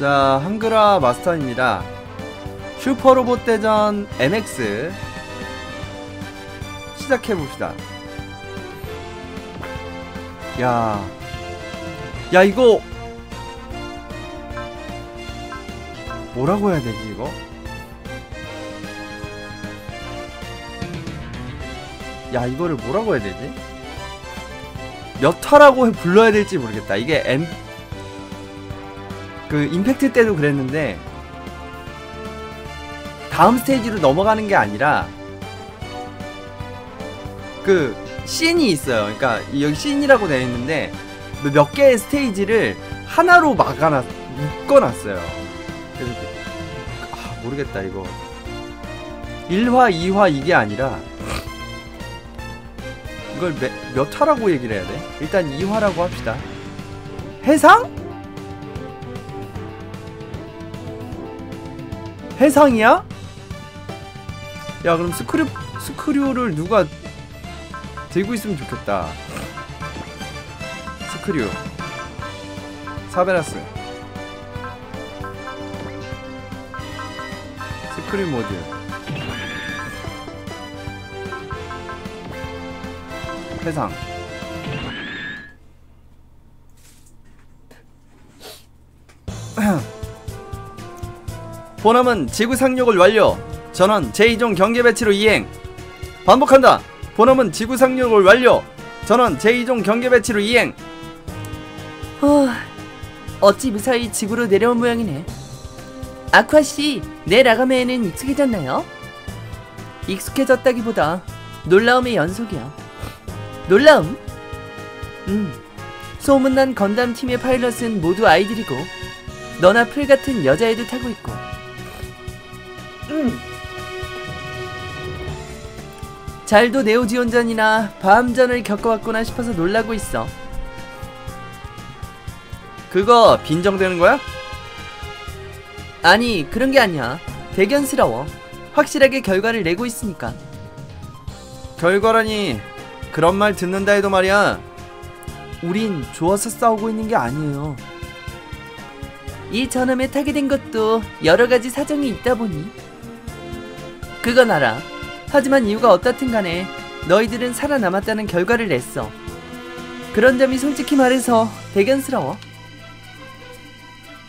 자, 한글화 마스터입니다. 슈퍼로봇 대전 MX 시작해봅시다. 야 이거 뭐라고 해야 되지 이거? 야, 이거를 뭐라고 해야 되지? 몇 화라고 불러야 될지 모르겠다. 이게 임팩트 때도 그랬는데 다음 스테이지로 넘어가는 게 아니라 씬이 있어요. 그러니까 여기 씬이라고 되어 있는데 몇 개의 스테이지를 하나로 묶어놨어요. 그래서 모르겠다 이거. 1화, 2화 이게 아니라 이걸 몇 화라고 얘기를 해야 돼? 일단 2화라고 합시다. 해상? 해상이야? 야, 그럼 스크류를 누가 들고 있으면 좋겠다. 스크류 사베라스 스크류 모드 해상. 본함은 지구 상륙을 완료. 전원 제2종 경계 배치로 이행. 반복한다. 본함은 지구 상륙을 완료. 전원 제2종 경계 배치로 이행. 어찌 무사히 지구로 내려온 모양이네. 아쿠아씨, 내 라가메에는 익숙해졌나요? 익숙해졌다기보다 놀라움의 연속이야. 놀라움? 소문난 건담 팀의 파일럿은 모두 아이들이고 너나 풀 같은 여자애도 타고 있고. 잘도 네오지온전이나 바함전을 겪어왔구나 싶어서 놀라고 있어. 그거 빈정되는 거야? 아니, 그런 게 아니야. 대견스러워. 확실하게 결과를 내고 있으니까. 결과라니. 그런 말 듣는다 해도 말이야. 우린 좋아서 싸우고 있는 게 아니에요. 이 전함에 타게 된 것도 여러가지 사정이 있다 보니. 그건 알아. 하지만 이유가 어떻든 간에 너희들은 살아남았다는 결과를 냈어. 그런 점이 솔직히 말해서 대견스러워.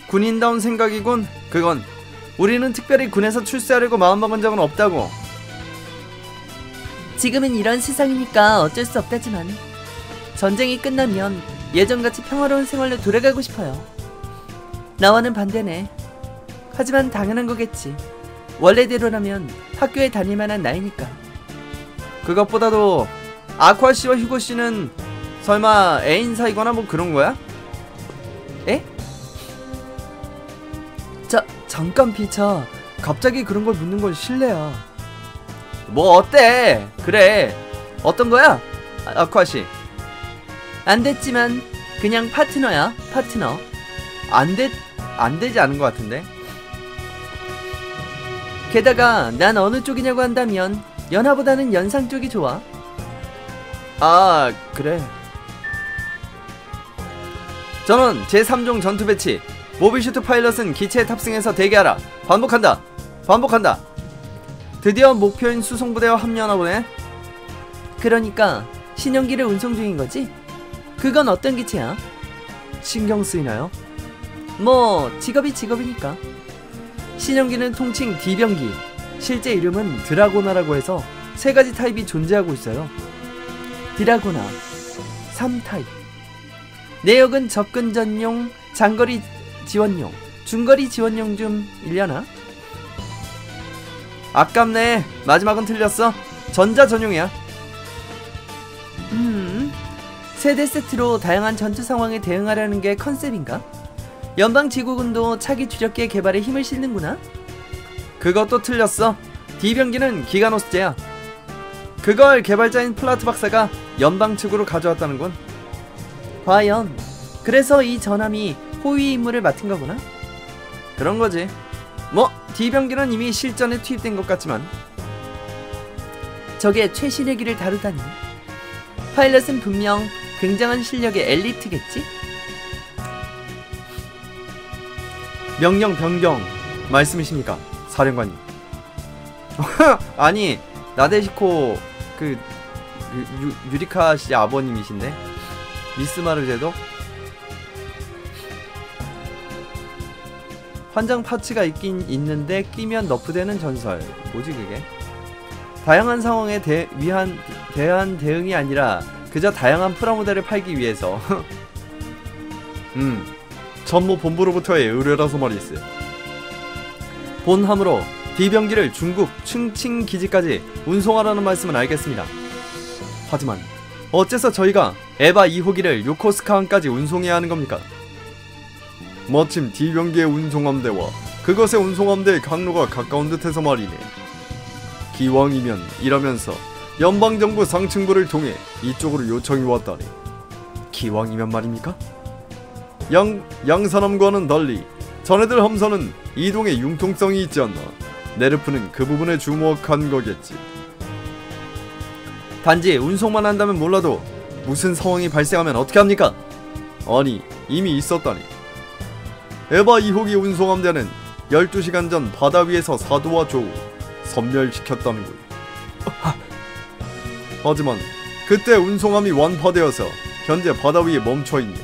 군인다운 생각이군. 그건 우리는 특별히 군에서 출세하려고 마음먹은 적은 없다고. 지금은 이런 세상이니까 어쩔 수 없다지만 전쟁이 끝나면 예전같이 평화로운 생활로 돌아가고 싶어요. 나와는 반대네. 하지만 당연한 거겠지. 원래대로라면 학교에 다닐만한 나이니까. 그것보다도 아쿠아씨와 휴고씨는 설마 애인 사이거나 뭐 그런 거야? 에? 잠깐 피차. 갑자기 그런 걸 묻는 건 실례야. 뭐 어때? 그래. 어떤 거야? 아쿠아씨. 안 됐지만 그냥 파트너야. 파트너. 안 되지 않은 것 같은데? 게다가 난 어느 쪽이냐고 한다면 연하보다는 연상 쪽이 좋아. 아, 그래. 전원 제3종 전투 배치. 모비슈트 파일럿은 기체에 탑승해서 대기하라. 반복한다. 반복한다. 드디어 목표인 수송부대와 합류하나 보네. 그러니까 신형기를 운송 중인 거지? 그건 어떤 기체야? 신경 쓰이나요? 뭐 직업이 직업이니까. 신형기는 통칭 D병기. 실제 이름은 드라고나라고 해서 3가지 타입이 존재하고 있어요. 드라고나 3타입. 내역은 접근 전용, 장거리 지원용, 중거리 지원용 좀 일려나? 아깝네. 마지막은 틀렸어. 전자 전용이야. 세대 세트로 다양한 전투 상황에 대응하려는 게 컨셉인가? 연방지구군도 차기 주력기의 개발에 힘을 싣는구나? 그것도 틀렸어. D병기는 기가노스제야. 그걸 개발자인 플라트 박사가 연방 측으로 가져왔다는군. 과연 그래서 이 전함이 호위 임무를 맡은 거구나? 그런 거지. 뭐 D병기는 이미 실전에 투입된 것 같지만. 저게 최신의 기를 다루다니. 파일럿은 분명 굉장한 실력의 엘리트겠지? 명령 변경 말씀이십니까, 사령관님? 아니, 나데시코 그 유리카 씨 아버님이신데? 미스마르제도? 환장 파츠가 있긴 있는데 끼면 너프되는 전설. 뭐지 그게? 다양한 상황에 대한 대응이 아니라 그저 다양한 프라모델을 팔기 위해서. 전무 본부로부터의 의뢰라서 말이지. 본함으로 D병기를 중국 충칭 기지까지 운송하라는 말씀은 알겠습니다. 하지만 어째서 저희가 에바 2호기를 요코스카항까지 운송해야 하는 겁니까? 마침 D병기의 운송함대와 그것의 운송함대의 강로가 가까운 듯해서 말이네. 기왕이면 이라면서 연방정부 상층부를 통해 이쪽으로 요청이 왔다니. 기왕이면 말입니까? 양산함과는 달리 자네들 함선은 이동에 융통성이 있지 않나. 네르프는 그 부분에 주목한 거겠지. 단지 운송만 한다면 몰라도 무슨 상황이 발생하면 어떻게 합니까? 아니, 이미 있었다니. 에바 2호기 운송함대는 12시간 전 바다 위에서 사도와 조우 섬멸시켰다는군. 하지만 그때 운송함이 완파되어서 현재 바다 위에 멈춰있네.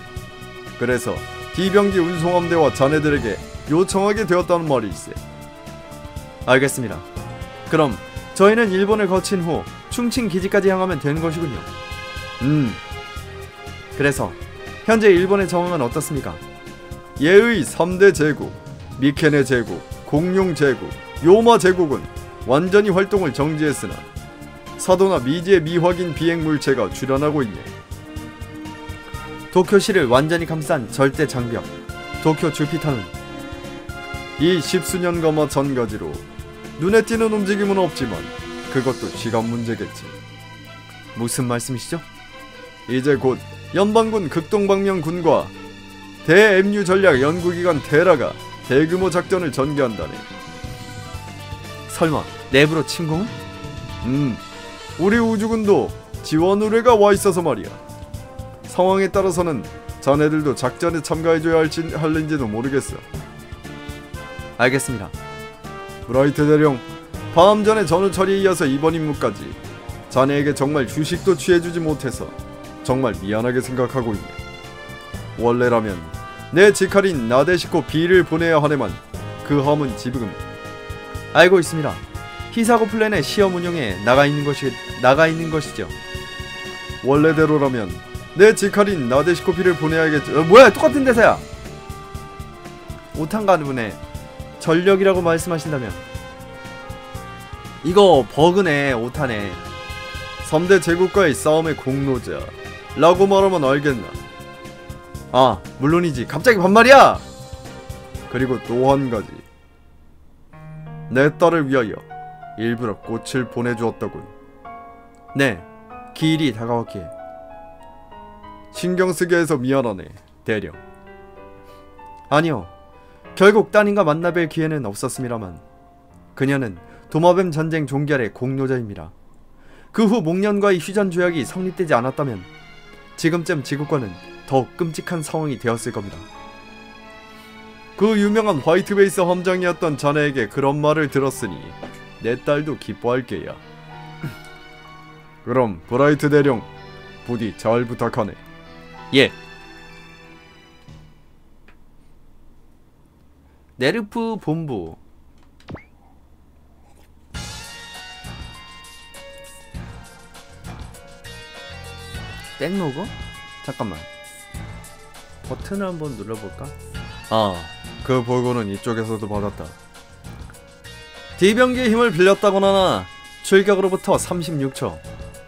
그래서 D병기 운송함대와 자네들에게 요청하게 되었다는 말일세. 알겠습니다. 그럼 저희는 일본을 거친 후 충칭 기지까지 향하면 되는 것이군요. 그래서 현재 일본의 정황은 어떻습니까? 예의 3대 제국, 미케네 제국, 공룡 제국, 요마 제국은 완전히 활동을 정지했으나 사도나 미지의 미확인 비행 물체가 출현하고 있네. 도쿄시를 완전히 감싼 절대 장벽, 도쿄 주피터는 이 십수년과 마찬가지로 눈에 띄는 움직임은 없지만 그것도 시간 문제겠지. 무슨 말씀이시죠? 이제 곧 연방군 극동방면군과 대MU 전략 연구기관 테라가 대규모 작전을 전개한다네. 설마 내부로 침공은? 우리 우주군도 지원 의뢰가 와 있어서 말이야. 상황에 따라서는 자네들도 작전에 참가해줘야 할는지도 모르겠어. 알겠습니다. 브라이트 대령, 방금 전에 전후 처리에 이어서 이번 임무까지 자네에게 정말 휴식도 취해주지 못해서 정말 미안하게 생각하고 있네. 원래라면 내 지칼인 나데시코 B를 보내야 하네만 그 함은 지금 알고 있습니다. 히사고 플랜의 시험 운영에 나가 있는 것이죠. 원래대로라면 내 지칼인 나데시코 B를 보내야겠죠. 뭐야, 똑같은 대사야. 오탄 가누네. 전력이라고 말씀하신다면 이거 버그네. 오탄에 3대 제국과의 싸움의 공로자 라고 말하면 알겠나. 아, 물론이지. 갑자기 반말이야. 그리고 또 한 가지, 내 딸을 위하여 일부러 꽃을 보내주었다군. 네, 기일이 다가왔기에. 신경쓰게 해서 미안하네, 대령. 아니요, 결국 따님과 만나뵐 기회는 없었음이라만 그녀는 도마뱀 전쟁 종결의 공로자입니다. 그 후 목련과의 휴전 조약이 성립되지 않았다면 지금쯤 지구과는 더욱 끔찍한 상황이 되었을 겁니다. 그 유명한 화이트베이스 함장이었던 자네에게 그런 말을 들었으니 내 딸도 기뻐할 게야. 그럼 브라이트 대령, 부디 잘 부탁하네. 예. 네르프 본부. 백로고? 잠깐만, 버튼을 한번 눌러볼까? 아, 그 보고는 이쪽에서도 받았다. D병기의 힘을 빌렸다거나 출격으로부터 36초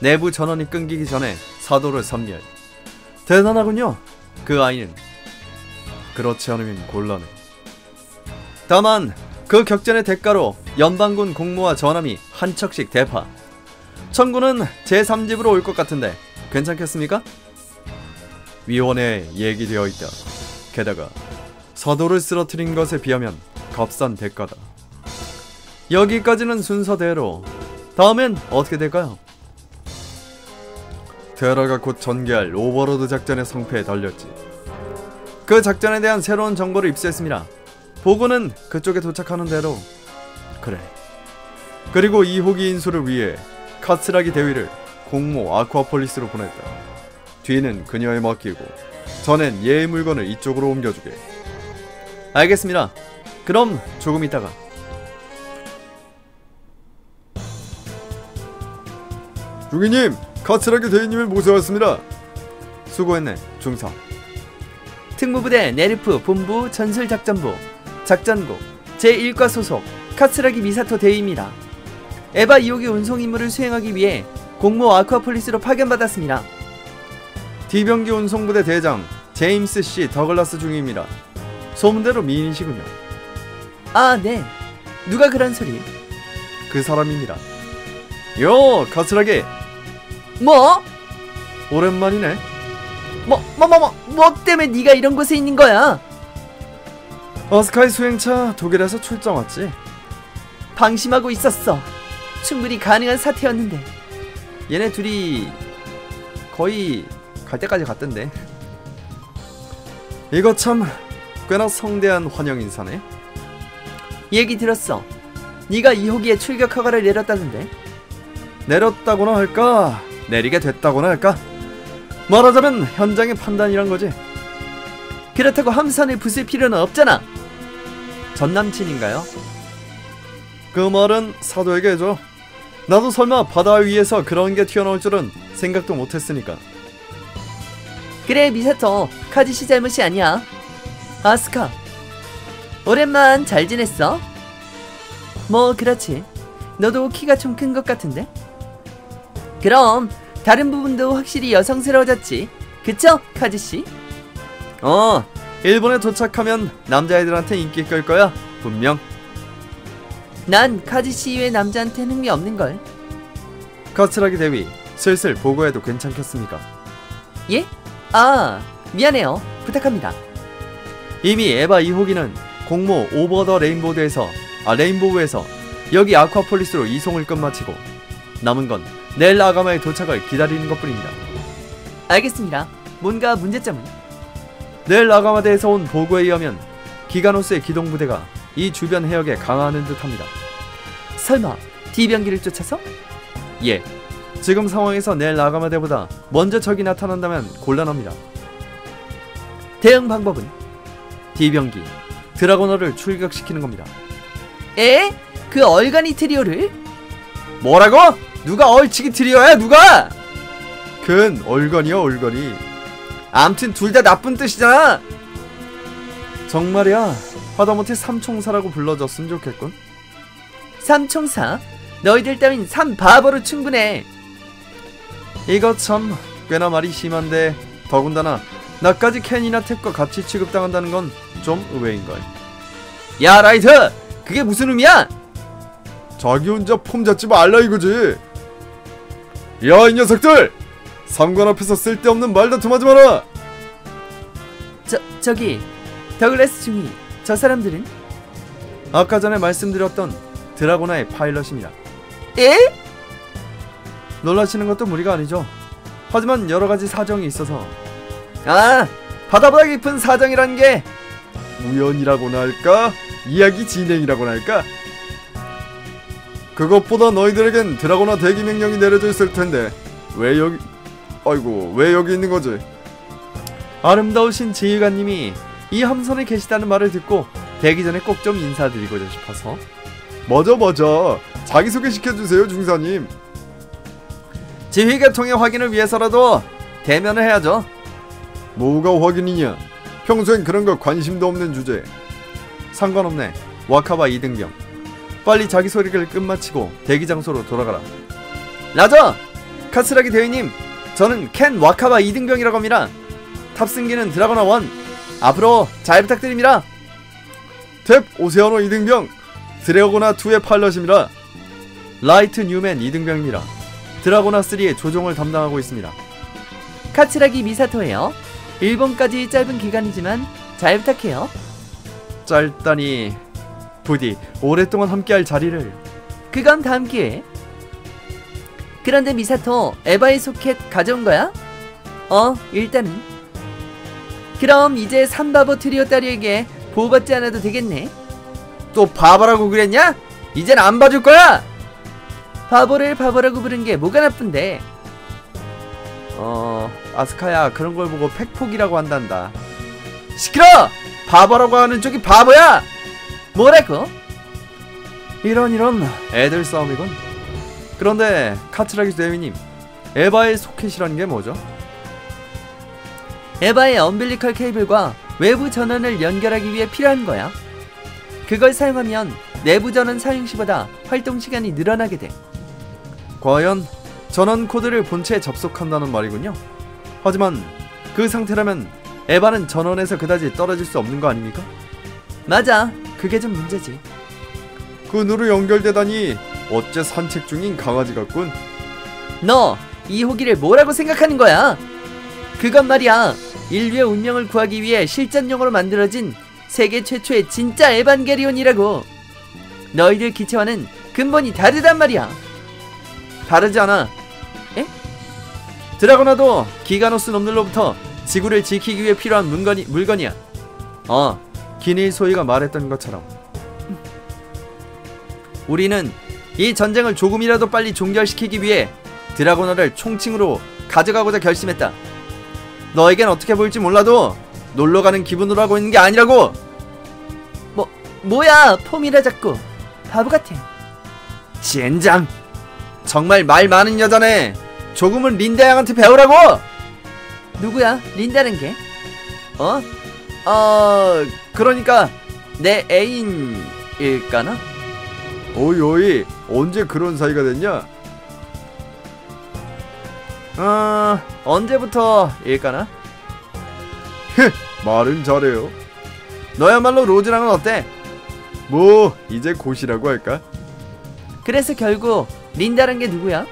내부 전원이 끊기기 전에 사도를 섬멸. 대단하군요, 그 아이는. 그렇지 않으면 곤란해. 다만 그 격전의 대가로 연방군 공무와 전함이 한 척씩 대파. 천군은 제3집으로 올 것 같은데 괜찮겠습니까? 위원회에 얘기되어 있다. 게다가 사도를 쓰러뜨린 것에 비하면 값싼 대가다. 여기까지는 순서대로. 다음엔 어떻게 될까요? 테라가 곧 전개할 오버로드 작전의 성패에 달렸지. 그 작전에 대한 새로운 정보를 입수했습니다. 보고는 그쪽에 도착하는 대로. 그래. 그리고 이호기 인수를 위해 카츠라기 대위를 공모 아쿠아폴리스로 보냈다. 뒤는 그녀에 맡기고 전엔 얘의 물건을 이쪽으로 옮겨주게. 알겠습니다. 그럼 조금 있다가. 중위님, 카츠라기 대위님을 모셔왔습니다. 수고했네, 중사. 특무부대 네르프 본부 전술작전부 작전국 제1과 소속 카츠라기 미사토 대위입니다. 에바 2호기 운송 임무를 수행하기 위해 공모 아쿠아폴리스로 파견받았습니다. D병기 운송부대 대장 제임스 C. 더글라스 중위입니다. 소문대로 미인이시군요. 아, 네. 누가 그런 소리? 그 사람입니다. 요, 카츠라기. 뭐? 오랜만이네. 뭐 때문에 네가 이런 곳에 있는 거야? 어스카이 수행차 독일에서 출장 왔지. 방심하고 있었어. 충분히 가능한 사태였는데. 얘네 둘이 거의 갈 때까지 갔던데. 이거 참 꽤나 성대한 환영 인사네. 얘기 들었어. 네가 2호기에 출격 허가를 내렸다던데. 내렸다고나 할까, 내리게 됐다고나 할까, 말하자면 현장의 판단이란 거지. 그렇다고 함선을 부술 필요는 없잖아. 전남친인가요? 그 말은 사도에게 해줘. 나도 설마 바다 위에서 그런 게 튀어나올 줄은 생각도 못했으니까. 그래, 미사토. 카즈시 잘못이 아니야. 아스카, 오랜만. 잘 지냈어? 뭐 그렇지. 너도 키가 좀 큰 것 같은데? 그럼 다른 부분도 확실히 여성스러워졌지. 그쵸, 카즈씨? 일본에 도착하면 남자애들한테 인기 끌 거야, 분명. 난 카즈씨 이외 남자한텐 흥미 없는걸. 카츠라기 대위, 슬슬 보고해도 괜찮겠습니까? 예? 아, 미안해요. 부탁합니다. 이미 에바 2호기는 공모 오버 더 레인보우에서 여기 아쿠아폴리스로 이송을 끝마치고 남은 건 넬 아가마의 도착을 기다리는 것뿐입니다. 알겠습니다. 뭔가 문제점은? 넬 아가마대에서 온 보고에 의하면 기가노스의 기동부대가 이 주변 해역에 강화하는 듯합니다. 설마 D병기를 쫓아서? 예, 지금 상황에서 넬 아가마대보다 먼저 적이 나타난다면 곤란합니다. 대응 방법은? D병기 드라고너를 출격시키는 겁니다. 에? 그 얼간이 트리오를? 뭐라고? 누가 얼치기 트리오야, 누가? 큰 얼간이야, 얼간이. 암튼 둘 다 나쁜 뜻이잖아. 정말이야. 하다못해 삼총사라고 불러줬으면 좋겠군. 삼총사? 너희들 따윈 삼바보로 충분해. 이거 참 꽤나 말이 심한데, 더군다나 나까지 캔이나 탭과 같이 취급당한다는 건 좀 의외인걸. 야, 라이트! 그게 무슨 의미야? 자기 혼자 폼 잡지 말라 이거지. 야, 이 녀석들! 상관 앞에서 쓸데없는 말다툼하지 마라. 저기 더글라스 중위, 저 사람들은? 아까 전에 말씀드렸던 드라고나의 파일럿입니다. 에? 놀라시는 것도 무리가 아니죠. 하지만 여러가지 사정이 있어서. 아, 바다보다 깊은 사정이란 게 우연이라고나 할까? 이야기 진행이라고나 할까? 그것보다 너희들에겐 드라고나 대기 명령이 내려져 있을 텐데 왜 여기 있는 거지? 아름다우신 지휘관님이 이 함선에 계시다는 말을 듣고 대기 전에 꼭 좀 인사드리고자 싶어서. 맞아. 자기소개 시켜주세요, 중사님. 지휘 계통의 확인을 위해서라도 대면을 해야죠. 뭐가 확인이냐? 평소엔 그런 거 관심도 없는 주제. 상관없네. 와카바 2등병. 빨리 자기소개를 끝마치고 대기 장소로 돌아가라. 라저! 카츠라기 대위님, 저는 켄 와카바 2등병이라고 합니다. 탑승기는 드라고나 1. 앞으로 잘 부탁드립니다. 탭 오세아노 2등병, 드래고나 2의 파일럿입니다. 라이트 뉴맨 2등병입니다. 드라고나 3의 조종을 담당하고 있습니다. 카츠라기 미사토예요. 일본까지 짧은 기간이지만 잘 부탁해요. 짧다니. 부디 오랫동안 함께할 자리를. 그건 다음 기회에. 그런데 미사토, 에바의 소켓 가져온 거야? 일단은. 그럼 이제 삼바보 트리오 딸이에게 보호받지 않아도 되겠네. 또 바보라고 그랬냐? 이젠 안 봐줄 거야! 바보를 바보라고 부른 게 뭐가 나쁜데? 아스카야, 그런 걸 보고 팩폭이라고 한단다. 시끄러! 바보라고 하는 쪽이 바보야! 뭐라고? 이런 애들 싸움이군. 그런데 카츠라기 대위님, 에바의 소켓이라는 게 뭐죠? 에바의 엄빌리컬 케이블과 외부 전원을 연결하기 위해 필요한 거야. 그걸 사용하면 내부 전원 사용 시보다 활동 시간이 늘어나게 돼. 과연 전원 코드를 본체에 접속한다는 말이군요. 하지만 그 상태라면 에바는 전원에서 그다지 떨어질 수 없는 거 아닙니까? 맞아, 그게 좀 문제지. 끈으로 연결되다니 어째 산책 중인 강아지 같군. 너 이 호기를 뭐라고 생각하는 거야? 그건 말이야, 인류의 운명을 구하기 위해 실전용으로 만들어진 세계 최초의 진짜 에반게리온이라고. 너희들 기체와는 근본이 다르단 말이야. 다르지 않아. 에? 드라고나도 기가노스 놈들로부터 지구를 지키기 위해 필요한 물건이야. 기닐 소이가 말했던 것처럼. 우리는 이 전쟁을 조금이라도 빨리 종결시키기 위해 드라고나를 총칭으로 가져가고자 결심했다. 너에겐 어떻게 보일지 몰라도 놀러가는 기분으로 하고 있는 게 아니라고. 뭐야 폼이라 자꾸. 바보 같아. 젠장, 정말 말 많은 여자네. 조금은 린다 양한테 배우라고. 누구야 린다는 게? 그러니까 내 애인일까나? 오이 언제 그런 사이가 됐냐? 언제부터일까나? 말은 잘해요. 너야말로 로즈랑은 어때? 뭐 이제 곧이라고 할까? 그래서 결국 린다란 게 누구야?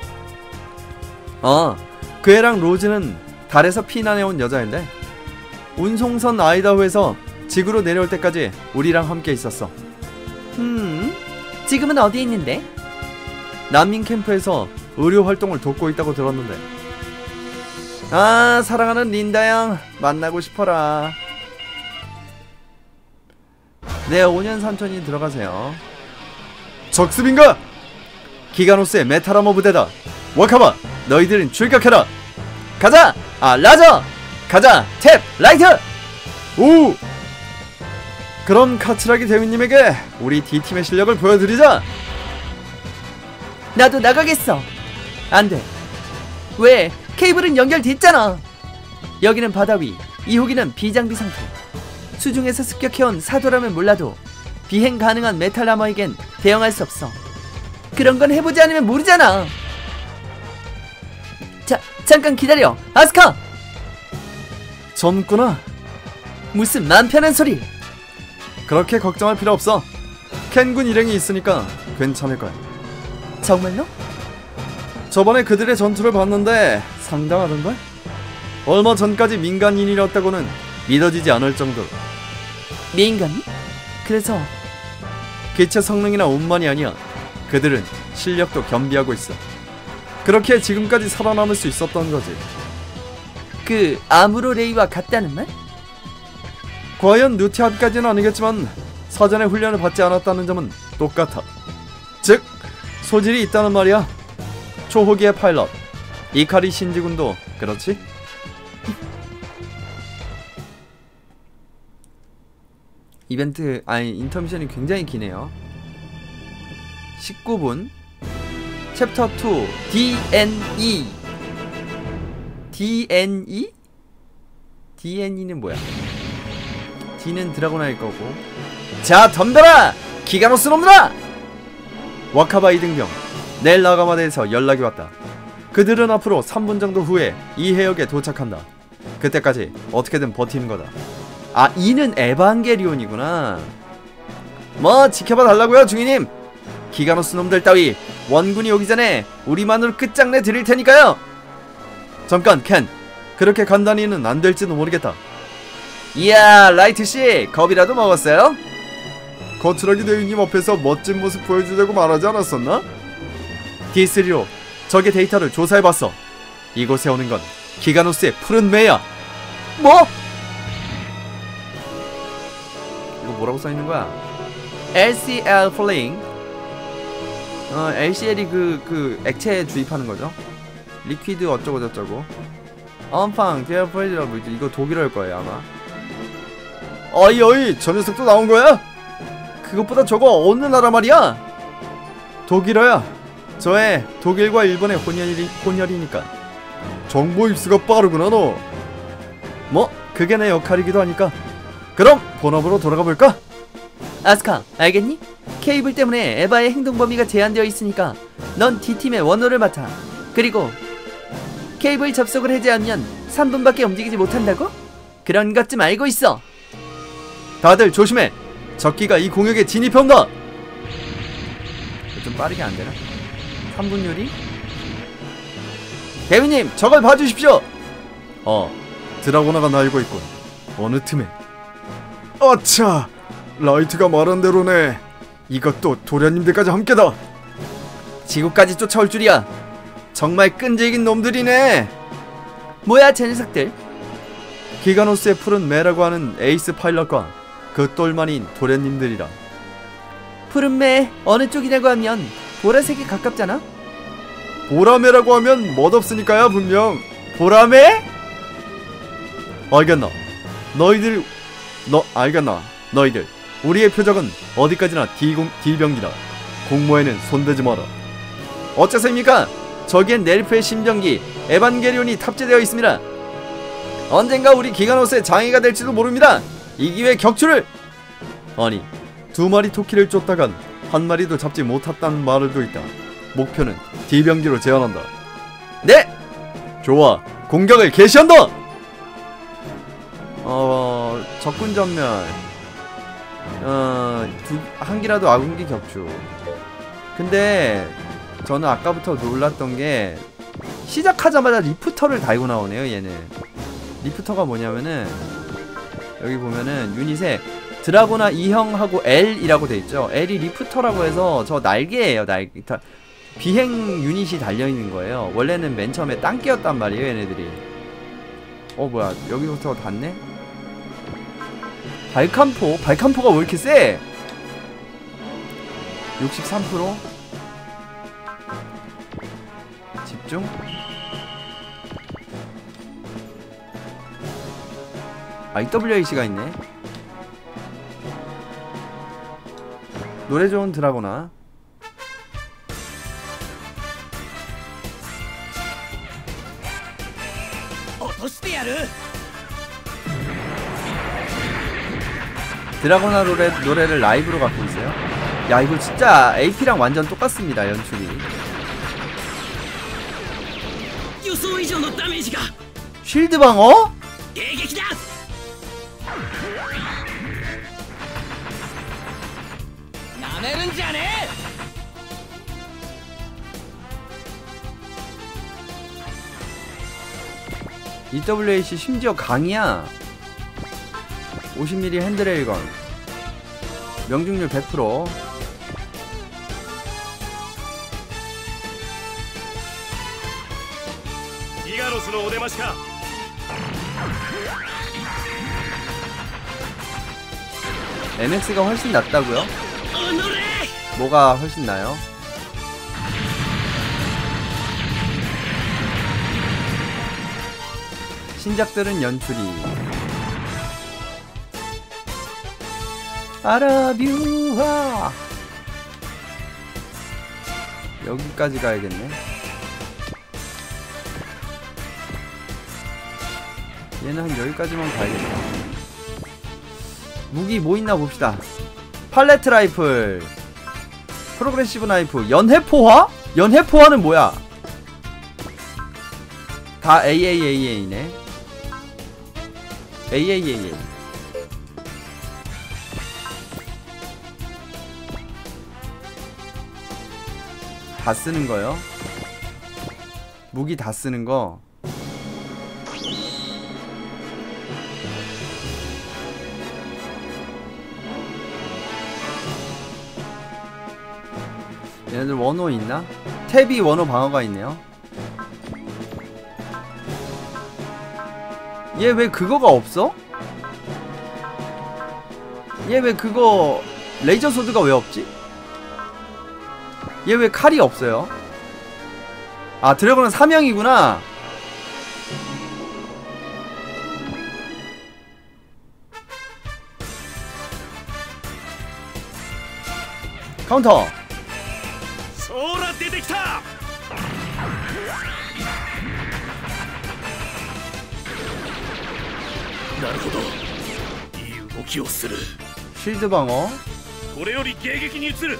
그 애랑 로즈는 달에서 피난해온 여자인데 운송선 아이다호에서 지구로 내려올 때까지 우리랑 함께 있었어. 지금은 어디 있는데? 난민 캠프에서 의료 활동을 돕고 있다고 들었는데. 사랑하는 린다 양 만나고 싶어라. 네, 5년 삼촌이 들어가세요. 적습인가? 기가노스의 메타라모 부대다. 와카바, 너희들은 출격해라. 가자! 라저! 가자! 탭! 라이트! 오! 그럼 카츠라기 대위님에게 우리 D팀의 실력을 보여드리자. 나도 나가겠어. 안돼. 왜? 케이블은 연결됐잖아. 여기는 바다 위, 이 호기는 비장비 상태. 수중에서 습격해온 사도라면 몰라도 비행 가능한 메탈 아머에겐 대응할 수 없어. 그런 건 해보지 않으면 모르잖아. 잠깐 기다려. 아스카! 젊구나. 무슨 맘 편한 소리. 그렇게 걱정할 필요 없어. 켄군 일행이 있으니까 괜찮을 거야. 정말로? 저번에 그들의 전투를 봤는데 상당하던걸? 얼마 전까지 민간인이었다고는 믿어지지 않을 정도로. 민간인? 그래서? 기체 성능이나 운만이 아니야. 그들은 실력도 겸비하고 있어. 그렇게 지금까지 살아남을 수 있었던 거지. 그 아무로 레이와 같다는 말? 과연 누티합까지는 아니겠지만 사전에 훈련을 받지 않았다는 점은 똑같아. 즉 소질이 있다는 말이야. 초호기의 파일럿 이카리 신지군도 그렇지? 인터미션이 굉장히 기네요. 19분. 챕터 2 DNE. DNE? DNE는 뭐야? D는 드라고나일 거고. 자, 덤벼라! 기가노스 놈들아! 와카바 이등병 넬 나가마데에서 연락이 왔다. 그들은 앞으로 3분 정도 후에 이 해역에 도착한다. 그때까지 어떻게든 버티는 거다. 이는 에반게리온이구나. 뭐 지켜봐 달라고요 중위님. 기가노스 놈들 따위 원군이 오기 전에 우리만으로 끝장내 드릴 테니까요. 잠깐 켄, 그렇게 간단히는 안 될지도 모르겠다. 이야, 라이트씨 겁이라도 먹었어요? 거츠라기 대위님 앞에서 멋진 모습 보여주자고 말하지 않았었나? D3로 적의 데이터를 조사해봤어. 이곳에 오는 건 기가노스의 푸른 매야. 뭐? 이거 뭐라고 써있는 거야? LCL 플링. LCL이 그 액체에 주입하는 거죠. 리퀴드 어쩌고 저쩌고. 언팡 디어프레이저 뭐지? 이거 독일어일 거예요 아마. 어이 저 녀석도 나온 거야? 그것보다 저거 어느 나라 말이야? 독일어야. 저애 독일과 일본의 혼혈이니까. 정보 입수가 빠르구나 너. 뭐 그게 내 역할이기도 하니까. 그럼 본업으로 돌아가 볼까? 아스카 알겠니? 케이블 때문에 에바의 행동 범위가 제한되어 있으니까 넌 D팀의 원호를 맡아. 그리고 케이블 접속을 해제하면 3분밖에 움직이지 못한다고? 그런 것 좀 알고 있어. 다들 조심해. 적기가 이 공역에 진입한다. 좀 빠르게 안 되나? 3분 요리? 대위님 저걸 봐주십시오. 드라고나가 날고 있군. 어느 틈에. 아차 라이트가 말한 대로네. 이것도 도련님들까지 함께다. 지구까지 쫓아올 줄이야. 정말 끈질긴 놈들이네. 뭐야 저 녀석들. 기가노스의 푸른 매라고 하는 에이스 파일럿과 그 똘마니인 도련님들이라. 푸른 매 어느 쪽이라고 하면 보라색에 가깝잖아. 보라매라고 하면 멋없으니까야 분명. 보라매? 알겠나? 너희들 우리의 표적은 어디까지나 D병기다. 공모에는 손대지 마라. 어째서입니까? 저기엔 넬프의 심정기 에반게리온이 탑재되어 있습니다. 언젠가 우리 기가노스의 장애가 될지도 모릅니다. 이 기회에 격추를! 아니 2마리 토끼를 쫓다간 1마리도 잡지 못했다는 말도 있다. 목표는 D병기로 제한한다. 네! 좋아 공격을 개시한다! 적군 전멸. 한 기라도 아군기 격추. 근데 저는 아까부터 놀랐던 게 시작하자마자 리프터를 달고 나오네요. 얘는 리프터가 뭐냐면은 여기 보면은 유닛에 드라고나 2형하고 L이라고 돼있죠. L이 리프터라고 해서 저 날개예요. 날개. 비행 유닛이 달려있는 거예요. 원래는 맨 처음에 땅개였단 말이에요 얘네들이. 뭐야 여기부터 닿네? 발칸포가 왜 이렇게 세? 63%? 집중? IWAC가 있네. 노래 좋은 드라고나. 드라고나 노래를 라이브로 갖고 있어요. 야 이거 진짜 AP랑 완전 똑같습니다 연출이. 쉴드 방어? EWAC 심지어 강이야. 50mm 핸드레일건 명중률 100%. MX가 훨씬 낫다고요? 뭐가 훨씬 나요? 신작들은 연출이 아라뷰하 여기까지 가야겠네. 얘는 한 여기까지만 가야겠다. 무기 뭐 있나 봅시다. 팔레트 라이플, 프로그레시브 나이프, 연회포화? 연회포화는 뭐야? 다 AAAA네. AAAA. 다 쓰는 거요? 무기 다 쓰는 거. 얘네들 원호 있나? 탭이 원호 방어가 있네요. 얘 왜 그거가 없어? 얘 왜 그거 레이저 소드가 왜 없지? 얘 왜 칼이 없어요? 아, 드래곤은 사명이구나. 카운터. そら出てきた。なるほど、いい動きをする。 쉴드 방어. これより迎撃に移る。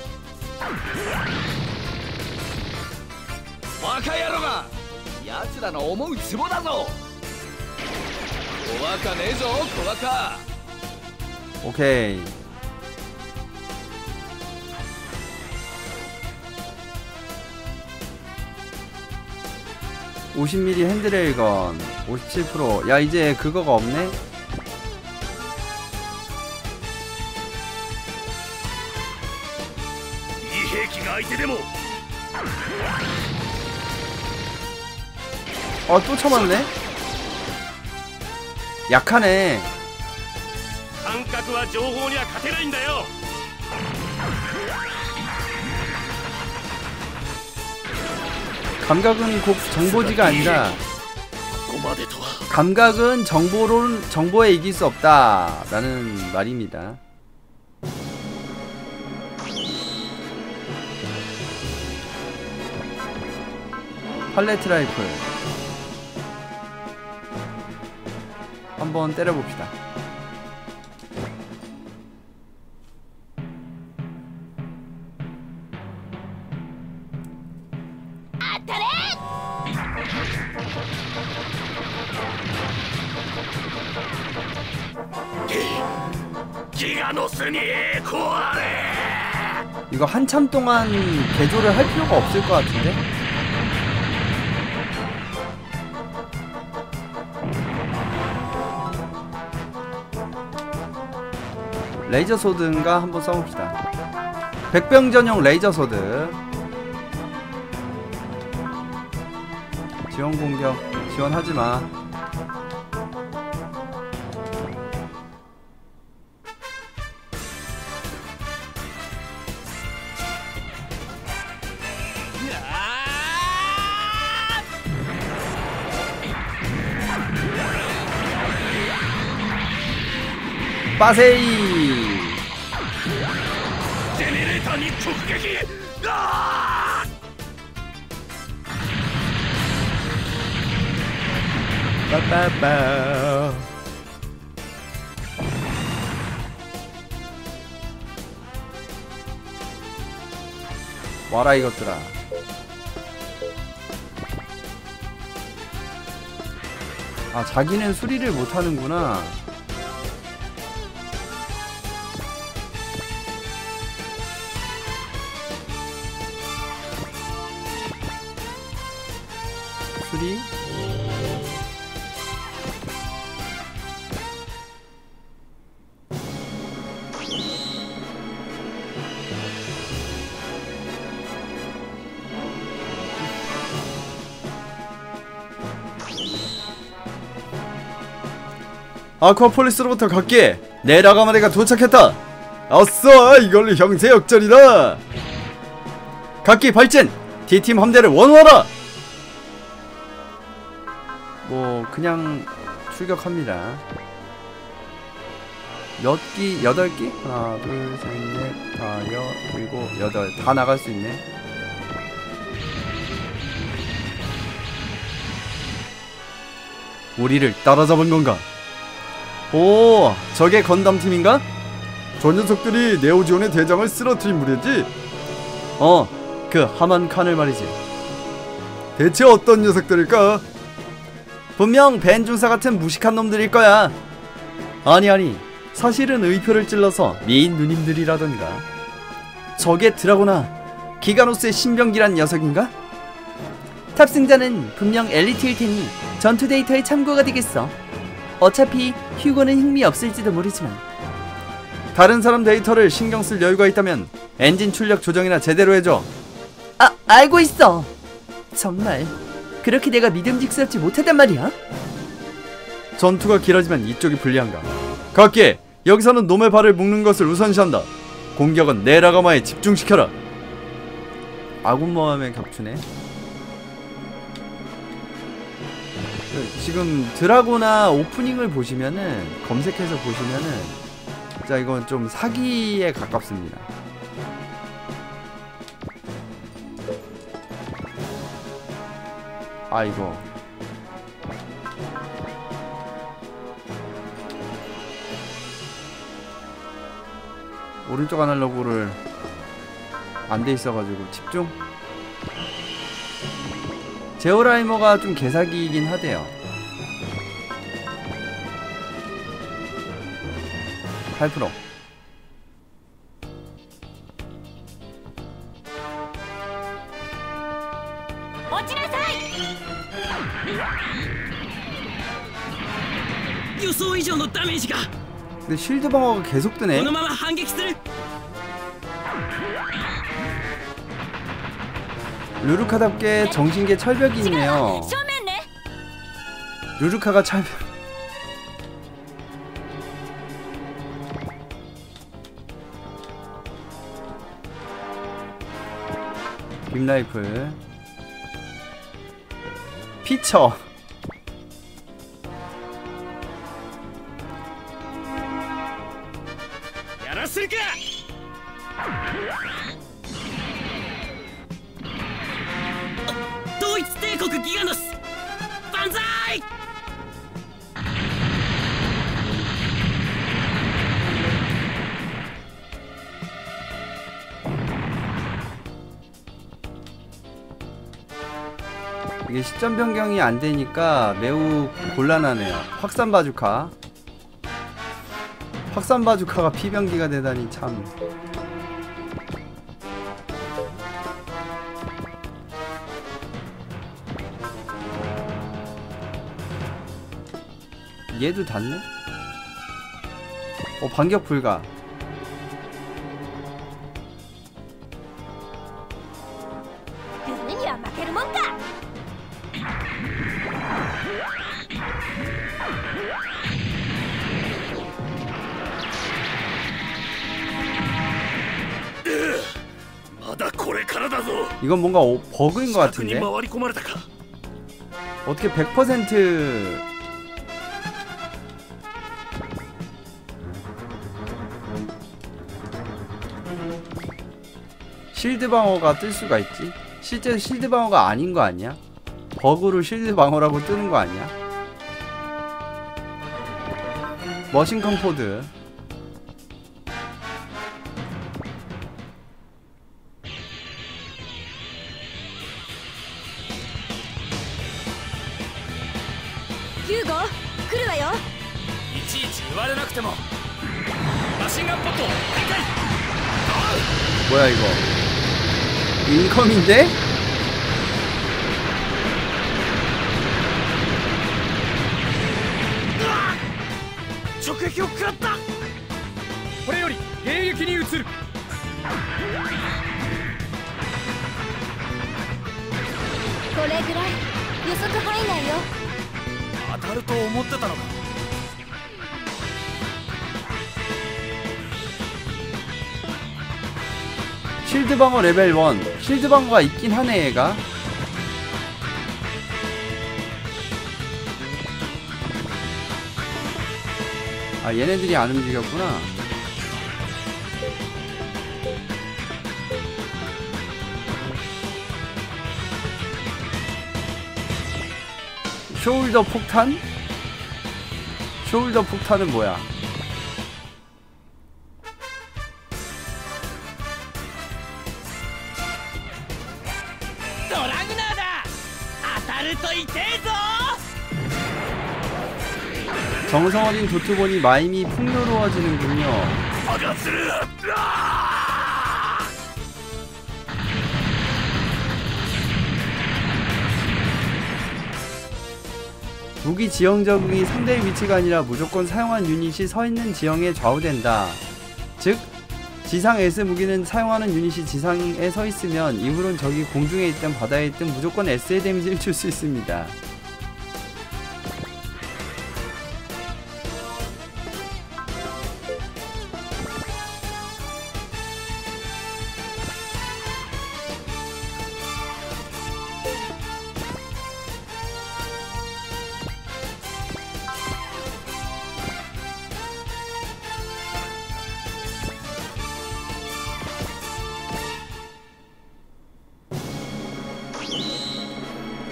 バカ野郎が奴らの思うツボだぞ。怖かねえぞ小若。 오케이. (50mm) 핸드레일건 57%. 야, 이제 그거가 없네. いい兵器が相手でも。 또 참았네. 약하네. 感覚は情報には勝てないんだよ。 감각은 곧 정보지가 아니라 ここまでとは。 감각은 정보에 이길 수 없다 라는 말입니다. 팔레트 라이플 한번 때려봅시다. 이거 한참 동안 개조를 할 필요가 없을 것 같은데? 레이저 소드인가 한번 써봅시다. 백병전용 레이저 소드. 지원 공격. 지원하지마. 빠세이. ジェネレーターに直撃。あー 빠빠빠. 와라 이것들아. 아, 자기는 수리를 못하는구나. 수리? 아쿠아폴리스로부터 각기 네라가마리가 도착했다. 아싸, 이걸로 형세 역전이다. 각기 발진. D팀 함대를 원호하라. 뭐 그냥 출격합니다. 몇 기? 8기? 하나 둘 셋 넷 다섯 일곱 여덟. 다 나갈 수 있네. 우리를 따라잡은 건가? 오, 저게 건담팀인가? 저 녀석들이 네오지온의 대장을 쓰러뜨린 무리지? 그 하만 칸을 말이지. 대체 어떤 녀석들일까? 분명 벤 중사 같은 무식한 놈들일 거야. 아니, 사실은 의표를 찔러서 미인 누님들이라던가. 저게 드라고나 기가노스의 신병기란 녀석인가? 탑승자는 분명 엘리트일 테니 전투 데이터에 참고가 되겠어. 어차피 휴고는 흥미 없을지도 모르지만. 다른 사람 데이터를 신경 쓸 여유가 있다면 엔진 출력 조정이나 제대로 해줘. 알고 있어. 정말 그렇게 내가 믿음직스럽지 못하단 말이야? 전투가 길어지면 이쪽이 불리한가? 각기 여기서는 놈의 발을 묶는 것을 우선시한다. 공격은 네라가마에 집중시켜라. 아군모함의 격추네. 지금 드라고나 오프닝을 보시면은, 검색해서 보시면은 자, 이건 좀 사기에 가깝습니다. 아, 이거 오른쪽 아날로그를 안 돼 있어가지고 집중. 제오라이머가 좀 개사기이긴 하대요. 8%. 근데 실드 방어가 계속 뜨네. 루루카답게 정신계 철벽이 있네요. 루루카가 철벽. 빔라이플 피처. 이게 시점 변경이 안 되니까 매우 곤란하네요. 확산 바주카. 확산 바주카가 피변기가 되다니 참. 얘도 닿네? 반격 불가. 이건 뭔가 버그인 것 같은데? 어떻게 100% 실드 방어가 뜰 수가 있지? 실제 실드 방어가 아닌 거 아니야? 버그로 실드 방어라고 뜨는 거 아니야? 머신 컴포드. 휴고, 来るわよ。いちいち言われなくてもマシンガンポット展開。 뭐야 이거? 인컴인데? 실드 방어 레벨 1. 실드 방어가 있긴 하네 얘가. 아, 얘네들이 안 움직였구나. 숄더 폭탄? 숄더 폭탄은 뭐야? 정성 어린 도트본이 마임이 풍요로워지는군요. 무기 지형 적응이 상대의 위치가 아니라 무조건 사용한 유닛이 서있는 지형에 좌우된다. 즉 지상 S 무기는 사용하는 유닛이 지상에 서있으면 이후론 적이 공중에 있든 바다에 있든 무조건 S의 데미지를 줄 수 있습니다.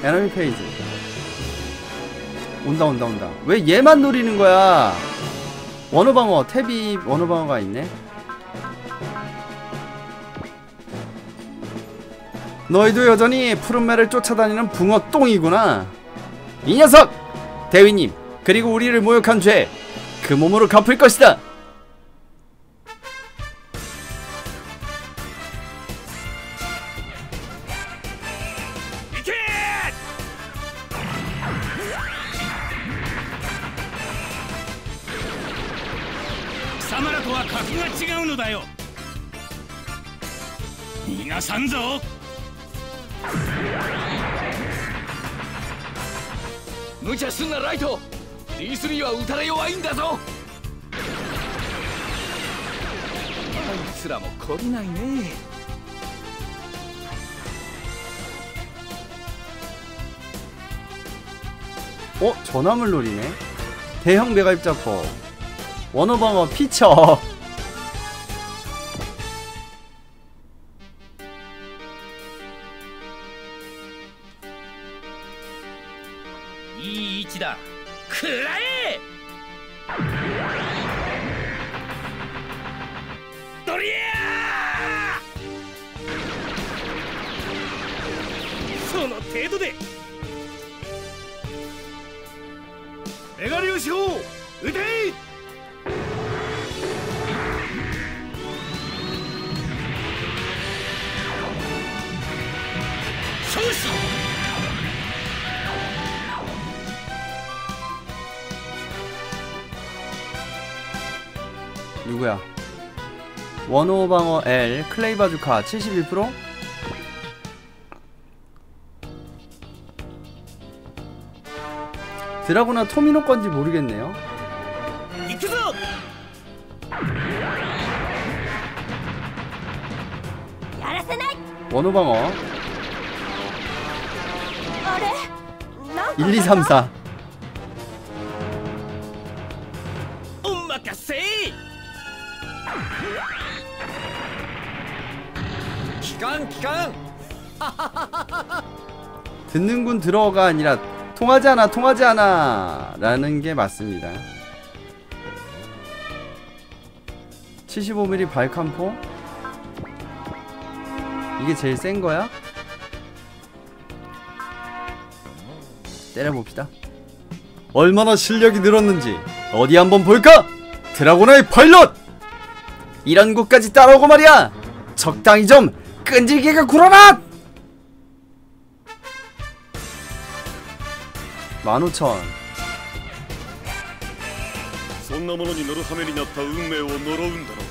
에너미 페이지. 온다. 왜 얘만 노리는 거야? 원어방어, 탭이 원어방어가 있네. 너희도 여전히 푸른매를 쫓아다니는 붕어 똥이구나. 이 녀석! 대위님, 그리고 우리를 모욕한 죄, 그 몸으로 갚을 것이다. 이케! 貴様らとは格が違うのだよ。逃がさんぞ。無茶すんなライト。 D3 は撃たれ弱いんだぞ。あいつらも懲りないね。 전화물 놀이네. 대형 배가입자법. 원어방어 피처. 이 이치다. 食らえ！ドリアー！その程度でメガ粒子砲撃て！少子 누구야? 원호방어 L 클레이 바주카 71%? 드라구나 토미노 건지 모르겠네요. 이끄ぞ! 원호방어 1, 2, 3, 4. お任せ！機関 듣는군 들어가 아니라 통하지 않아 라는 게 맞습니다. 75mm 발칸포? 이게 제일 센 거야? 때려봅시다. 얼마나 실력이 늘었는지 어디 한번 볼까? 드라고나의 파일럿! 이런 곳까지 따라오고 말이야! 적당히 좀 끈질기게 굴어라! 15,000. そんなものに乗る羽目になった運命を呪うんだろ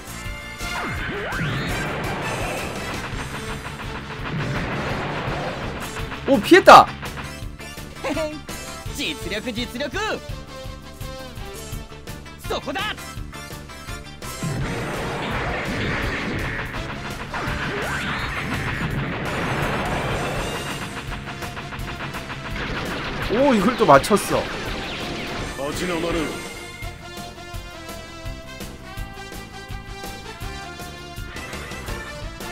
う。 오 피했다! 実力実力。そこだ。 오 이걸 또 맞췄어.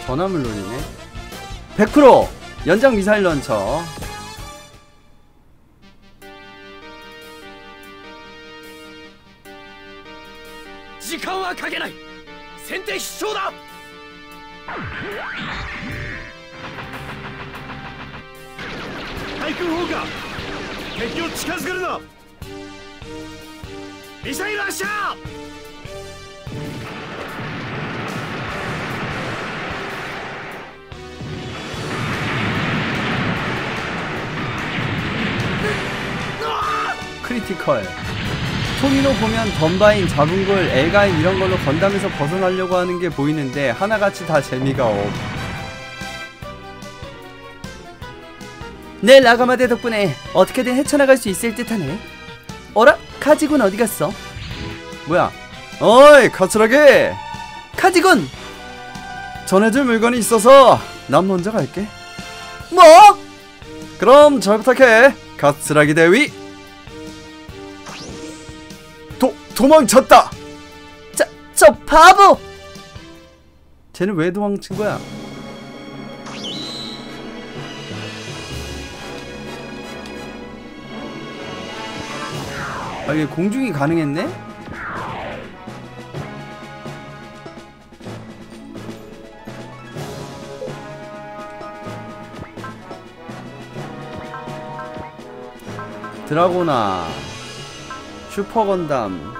전화물 놀이네. 100% 연장 미사일 런처. 시간はかけない。先手必勝だ。対空砲火。敵を近づけるな。ミサイル発射。크리티컬. 토미노 보면 덤바인, 잡은골, 엘가인 이런걸로 건담에서 벗어나려고 하는게 보이는데 하나같이 다 재미가 없. 내 라가마대 덕분에 어떻게든 헤쳐나갈 수 있을 듯하네. 어라? 카지군 어디갔어? 뭐야? 어이 카츠라게! 카지군! 전해줄 물건이 있어서 난 먼저 갈게. 뭐? 그럼 잘 부탁해 카츠라기 대위. 도망쳤다! 저 바보! 쟤는 왜 도망친 거야? 아, 이게 공중이 가능했네? 드라고나, 슈퍼건담,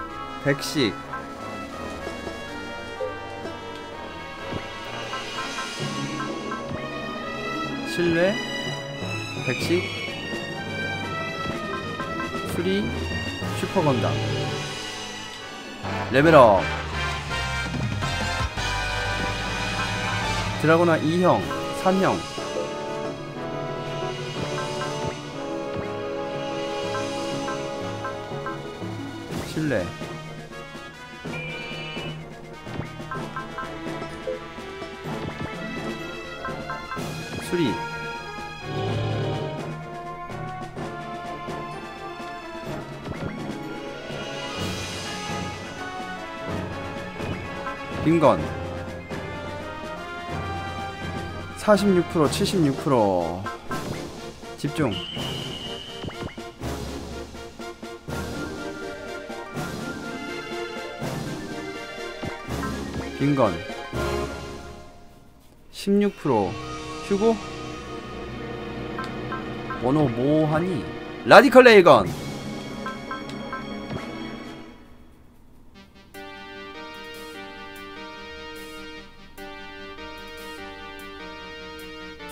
백식, 실내, 백식, 수리, 슈퍼건담. 레벨업. 드라고나 2형, 3형. 실내. 수리. 빈건 46%, 76%. 집중. 빈건 16%. 휴고. 원호 뭐하니? 라디컬 레이건.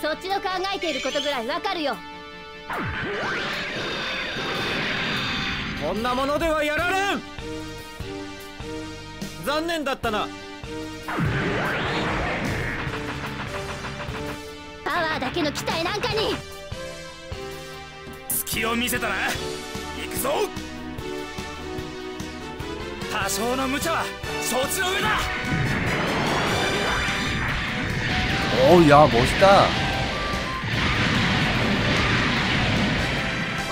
そっちの考えていることぐらいわかるよ。こんなものではやられん。残念だったな。パワーだけの機体なんかに。隙を見せたな。行くぞ。多少の無茶は承知の上だ。 어우, 야, 멋있다.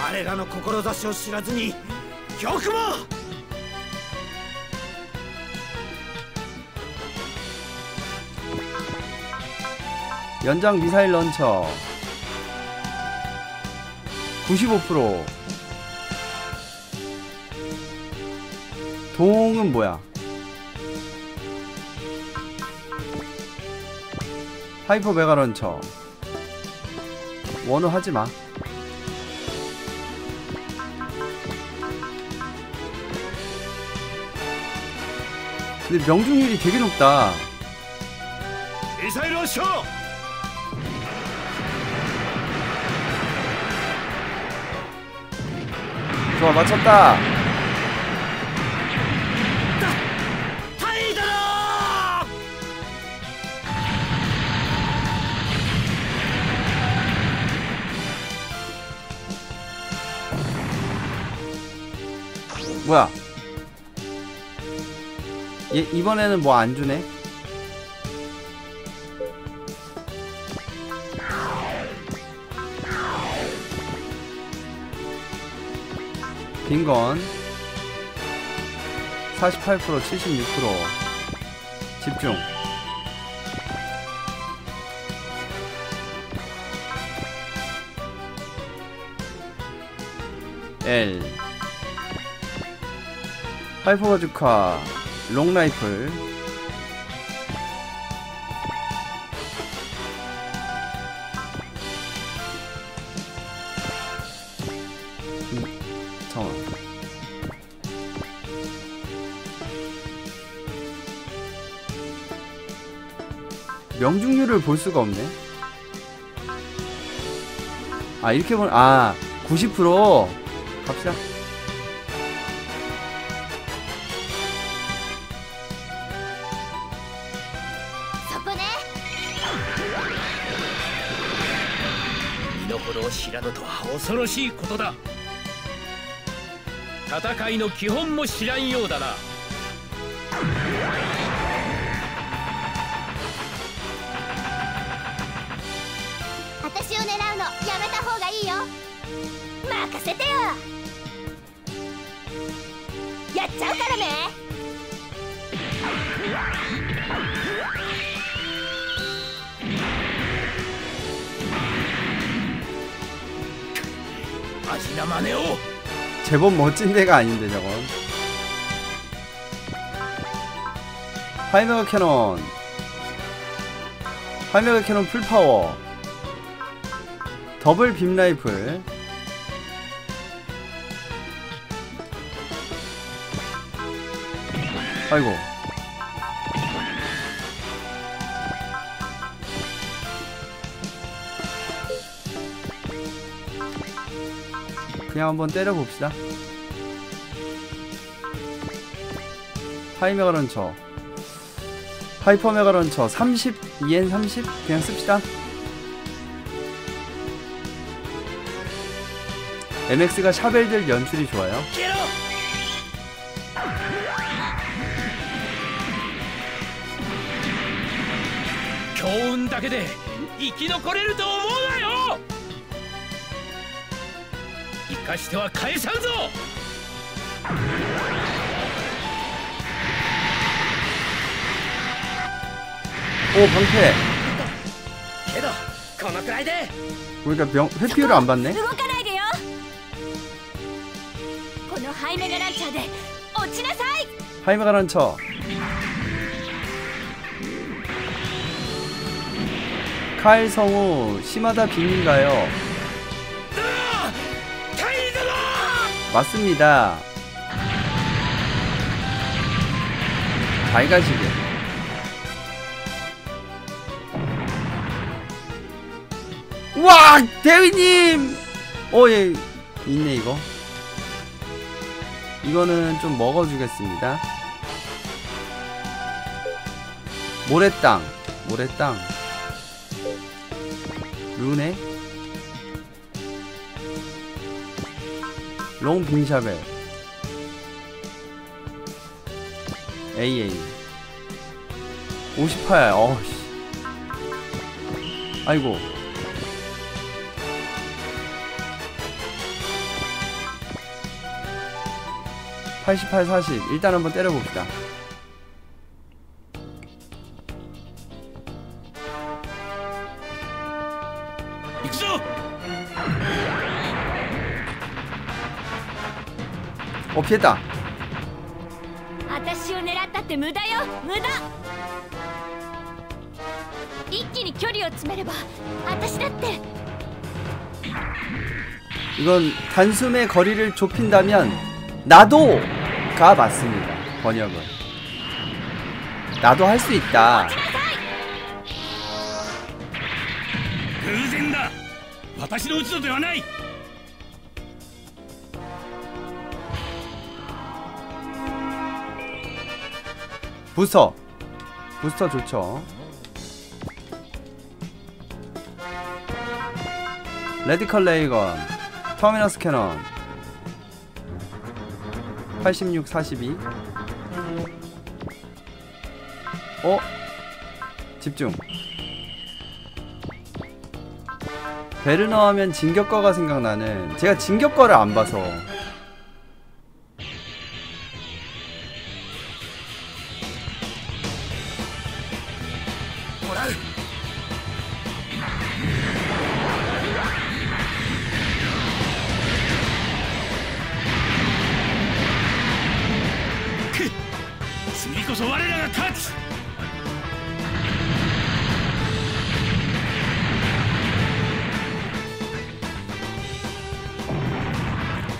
我らの志を知らずによくも。 연장 미사일 런처 95%. 동은 뭐야? 하이퍼 메가 런처. 원호 하지마. 근데 명중률이 되게 높다. ミサイルをしろ。 좋아, 맞췄다. 뭐야? 얘 이번에는 뭐 안 주네? 빈건 48%, 76%. 집중. L 하이퍼 바주카 롱라이플. 잠깐만. 명중률을 볼 수가 없네. 아, 이렇게 보면, 아, 90%. 갑시다.身の程を知らぬとは恐ろしいことだ。戦いの基本も知らんようだな。私を狙うのやめた方がいいよ。任せてよ。やっちゃうからね。マジな真似を。 제법 멋진 데가 아닌데 저건. 하이메가 캐논. 하이메가 캐논 풀파워. 더블 빔 라이플. 아이고. 그냥 한번 때려봅시다. 하이 메가런처, 하이퍼 메가런처 30, 2N 30? 그냥 씁시다. MX가 샤벨들 연출이 좋아요. 強運だけで生き残れると思うなよ。生かしては返さんぞ。 오 방패. けどこのくらいで 그러니까 회피율을 안 받네. 動かないでよ。このハイメガランチャーで落ちなさい。 하이 메가런처. 카일 성우 시마다 빔인가요? 맞습니다. 잘 가시게. 우와! 대위님! 예, 있네, 이거. 이거는 좀 먹어주겠습니다. 모래땅. 모래땅. 루네. 롱 빙샤벨. AA 58. 어우씨. 아이고. (88, 40) 일단 한번 때려봅시다. 피했다. 私を狙ったって無駄よ、無駄。一気に距離を詰めれば私だって。 이건 단숨에 거리를 좁힌다면 나도가 맞습니다. 번역은 나도 할 수 있다. 偶然だ。私の打つのではない。 부스터 좋죠. 레디컬 레이건, 터미너스 캐논 86, 42. 집중. 베르너 하면 진격거가 생각나는. 제가 진격거를 안 봐서.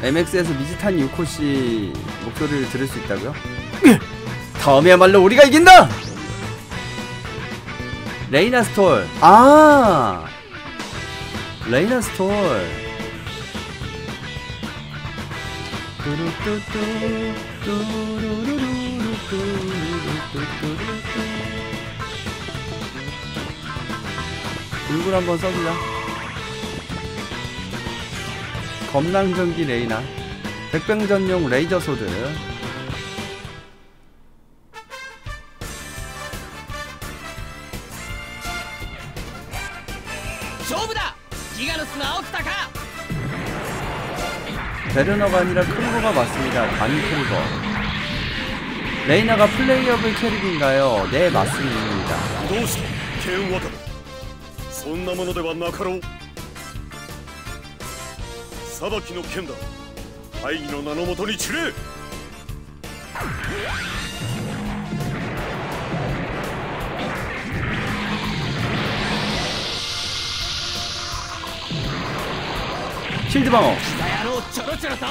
MX에서 미즈탄 유코씨 목소리를 들을 수 있다고요? 다음에야말로 우리가 이긴다! 레이나 스톨. 레이나 스톨. 얼굴 한번 써주자. 검랑전기 레이나. 백병전용 레이저 소드. 베르너가 아니라 클로버가 맞습니다. 단위 클로버. 레이나가 플레이어블 캐릭인가요? 네, 맞습니다. そんなものではなかろう。裁きの剣だ。大義の名のもとに散れ。 실드 방어. 野郎ちょろちょろと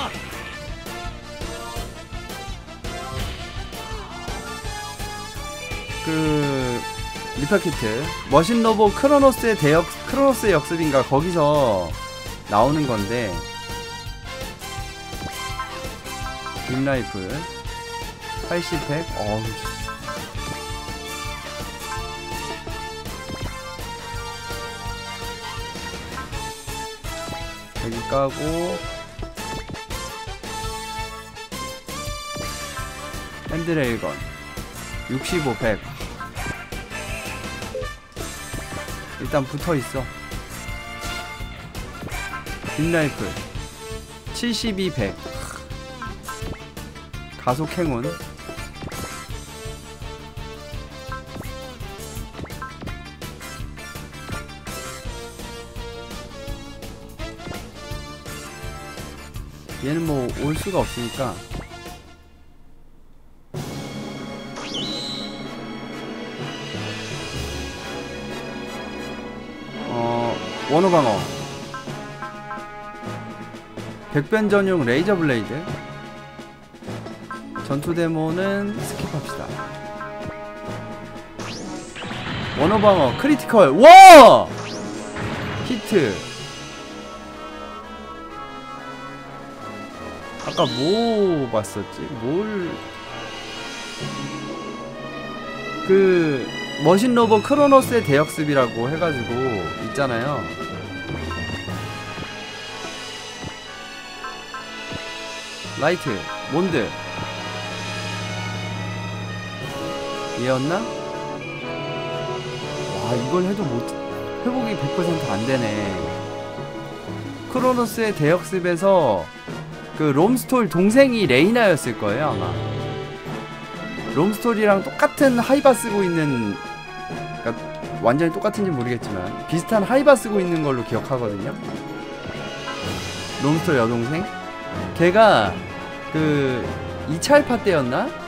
그 리파키트 머신 로봇 크로노스의 역습인가 거기서 나오는 건데 빔라이플 80팩 어우 여기 까고 핸드레일건 65팩 일단 붙어있어. 빔라이플 72팩 가속 행운 얘는 뭐 올 수가 없으니까 원호방어 백변 전용 레이저 블레이드 전투 데모는 스킵합시다. 원호방어 크리티컬 와! 히트 아까 뭐 봤었지? 그 머신 로봇 크로노스의 대역습이라고 해가지고 있잖아요. 라이트 몬드 얘였나? 와 이걸 해도 못 회복이 100% 안되네. 크로노스의 대역습에서 그 롬스톨 동생이 레이나였을 거예요 아마. 롬스톨이랑 똑같은 하이바 쓰고 있는, 그러니까 완전히 똑같은지 모르겠지만 비슷한 하이바 쓰고 있는 걸로 기억하거든요. 롬스톨 여동생? 걔가 그 2차 알파 때였나?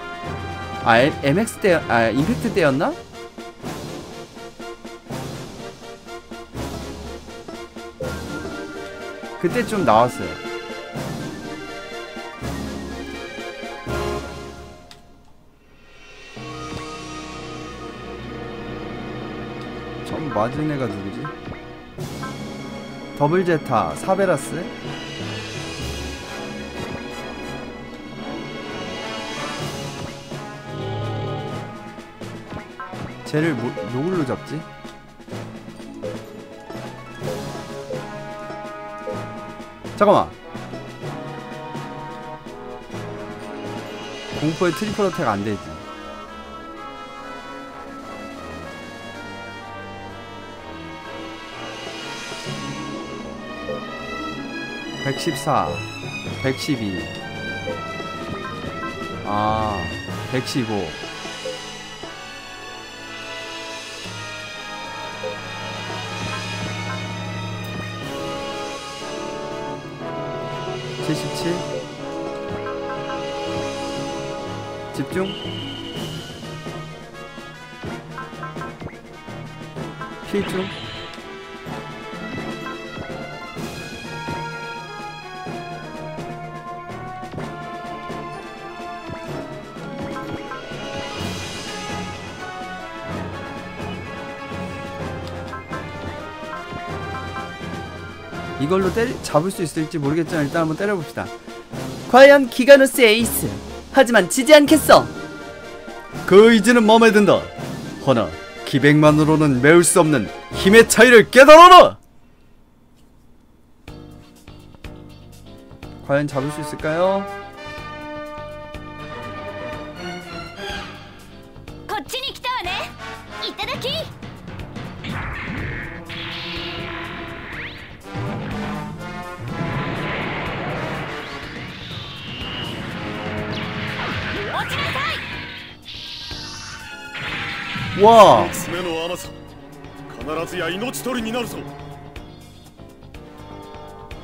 아 MX 때, 아 임팩트 때였나? 그때 좀 나왔어요. 처음 맞은 애가 누구지? 더블 제타, 사베라스? 쟤를 누굴로 잡지? 잠깐만. 공포의 트리플 어택 안되지. (114) 112 아 115 77 집중 필중 이걸로 잡을 수 있을지 모르겠지만 일단 한번 때려봅시다. 과연 기가누스 에이스. 하지만 지지 않겠어. 그 의지는 마음에 든다. 허나 기백만으로는 메울 수 없는 힘의 차이를 깨달아라. 과연 잡을 수 있을까요? こっちに来たわね。いただき。落ちなさい。 와 爪の甘さ必ずや命取りになるぞ。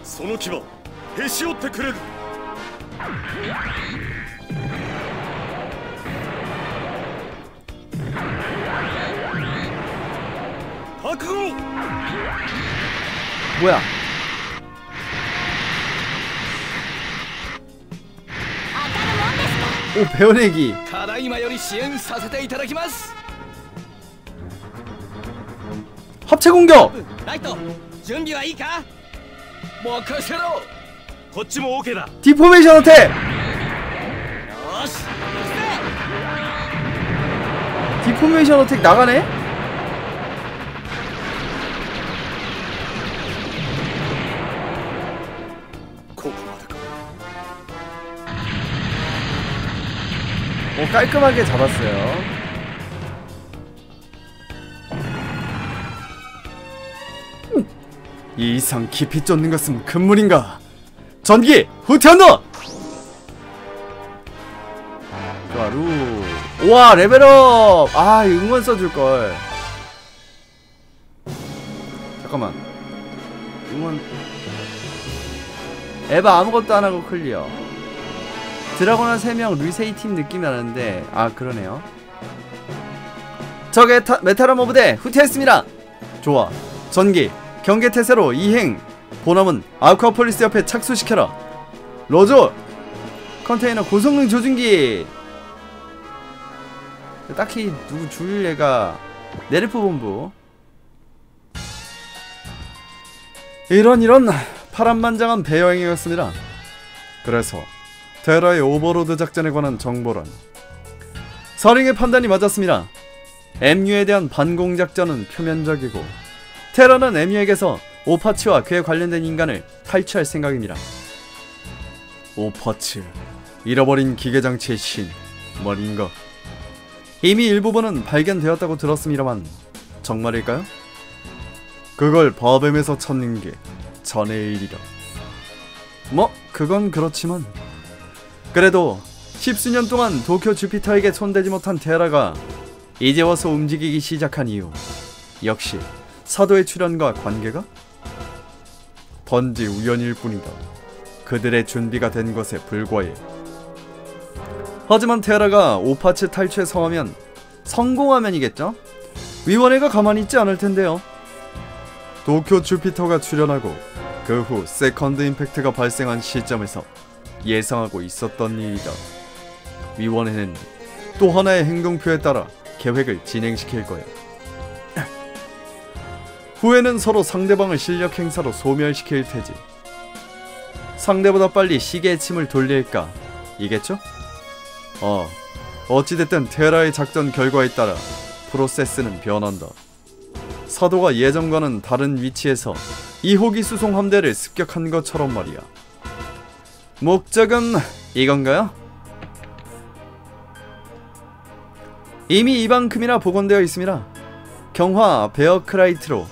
その牙へし折ってくれる。 뭐야? 오, 배어내기. ただいまより支援させていただきます。 합체 공격. ライト準備はいいか。任せろ。こっちも OK だ。 디포메이션 어택. よし行くぜ。 디포메이션 어택 나가네? 오, 깔끔하게 잡았어요. 이 이상 깊이 쫓는 것은 금물인가? 전기! 후퇴한다! 좋아, 루. 우와, 레벨업! 아, 응원 써줄걸. 잠깐만. 응원. 에바 아무것도 안 하고 클리어. 드라곤한 3명 루세이 팀 느낌이 나는데, 아, 그러네요. 적의 메타라 모브대 후퇴했습니다! 좋아. 전기. 경계태세로 이행. 보남은 아쿠아폴리스 옆에 착수시켜라. 로저. 컨테이너 고성능 조준기. 딱히 누구 줄 얘가. 네르프 본부. 이런 파란만장한 배여행이었습니다. 그래서 테라의 오버로드 작전에 관한 정보란 서링의 판단이 맞았습니다. MU에 대한 반공 작전은 표면적이고 테라는 MU에게서 오파츠와 그에 관련된 인간을 탈취할 생각입니다. 오파츠, 잃어버린 기계장치의 신 말인가? 이미 일부분은 발견되었다고 들었습니다만 정말일까요? 그걸 바뱀에서 찾는 게 전의 일이라. 뭐 그건 그렇지만 그래도 십수년 동안 도쿄 주피터에게 손대지 못한 테라가 이제 와서 움직이기 시작한 이유, 역시 사도의 출현과 관계가? 번지 우연일 뿐이다. 그들의 준비가 된 것에 불과해. 하지만 테라가 오파츠 탈취에 성하면, 성공하면이겠죠? 위원회가 가만히 있지 않을 텐데요. 도쿄 주피터가 출현하고 그 후 세컨드 임팩트가 발생한 시점에서 예상하고 있었던 일이다. 위원회는 또 하나의 행동표에 따라 계획을 진행시킬 거야. 후에는 서로 상대방을 실력 행사로 소멸시킬 테지. 상대보다 빨리 시계의 침을 돌릴까 이겠죠? 어찌됐든 테라의 작전 결과에 따라 프로세스는 변한다. 사도가 예전과는 다른 위치에서 2호기 수송 함대를 습격한 것처럼 말이야. 목적은 이건가요? 이미 이만큼이나 복원되어 있습니다. 경화 베어크라이트로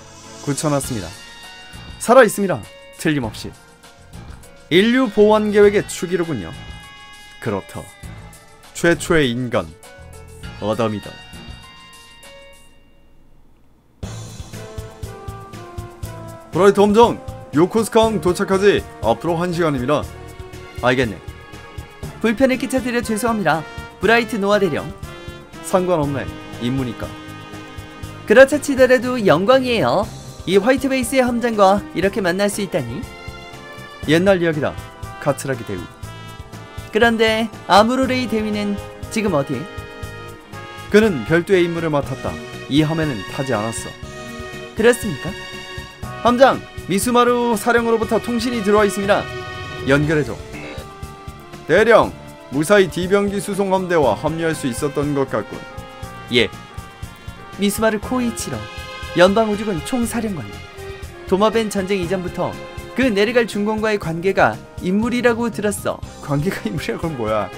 굳혀놨습니다. 살아있습니다. 틀림없이. 인류 보완 계획의 축이로군요. 그렇다. 최초의 인간 어담이다. 브라이트 함정! 요코스카항 도착하지 앞으로 1시간입니다. 알겠네. 불편을 끼쳐드려 죄송합니다. 브라이트 노아 대령. 상관없네. 임무니까. 그렇다 치더라도 영광이에요. 이 화이트 베이스의 함장과 이렇게 만날 수 있다니. 옛날 이야기다. 카츠라기 대위. 그런데 아무로레이 대위는 지금 어디? 그는 별도의 임무를 맡았다. 이 함에는 타지 않았어. 그렇습니까? 함장! 미수마루 사령으로부터 통신이 들어와 있습니다. 연결해줘. 대령! 무사히 D병기 수송 함대와 합류할 수 있었던 것 같군. 예. 미수마루 코이치로 연방우주군 총사령관. 도마벤 전쟁 이전부터 그 네르갈 중공과의 관계가 인물이라고 들었어. 관계가 인물이야? 그건 뭐야?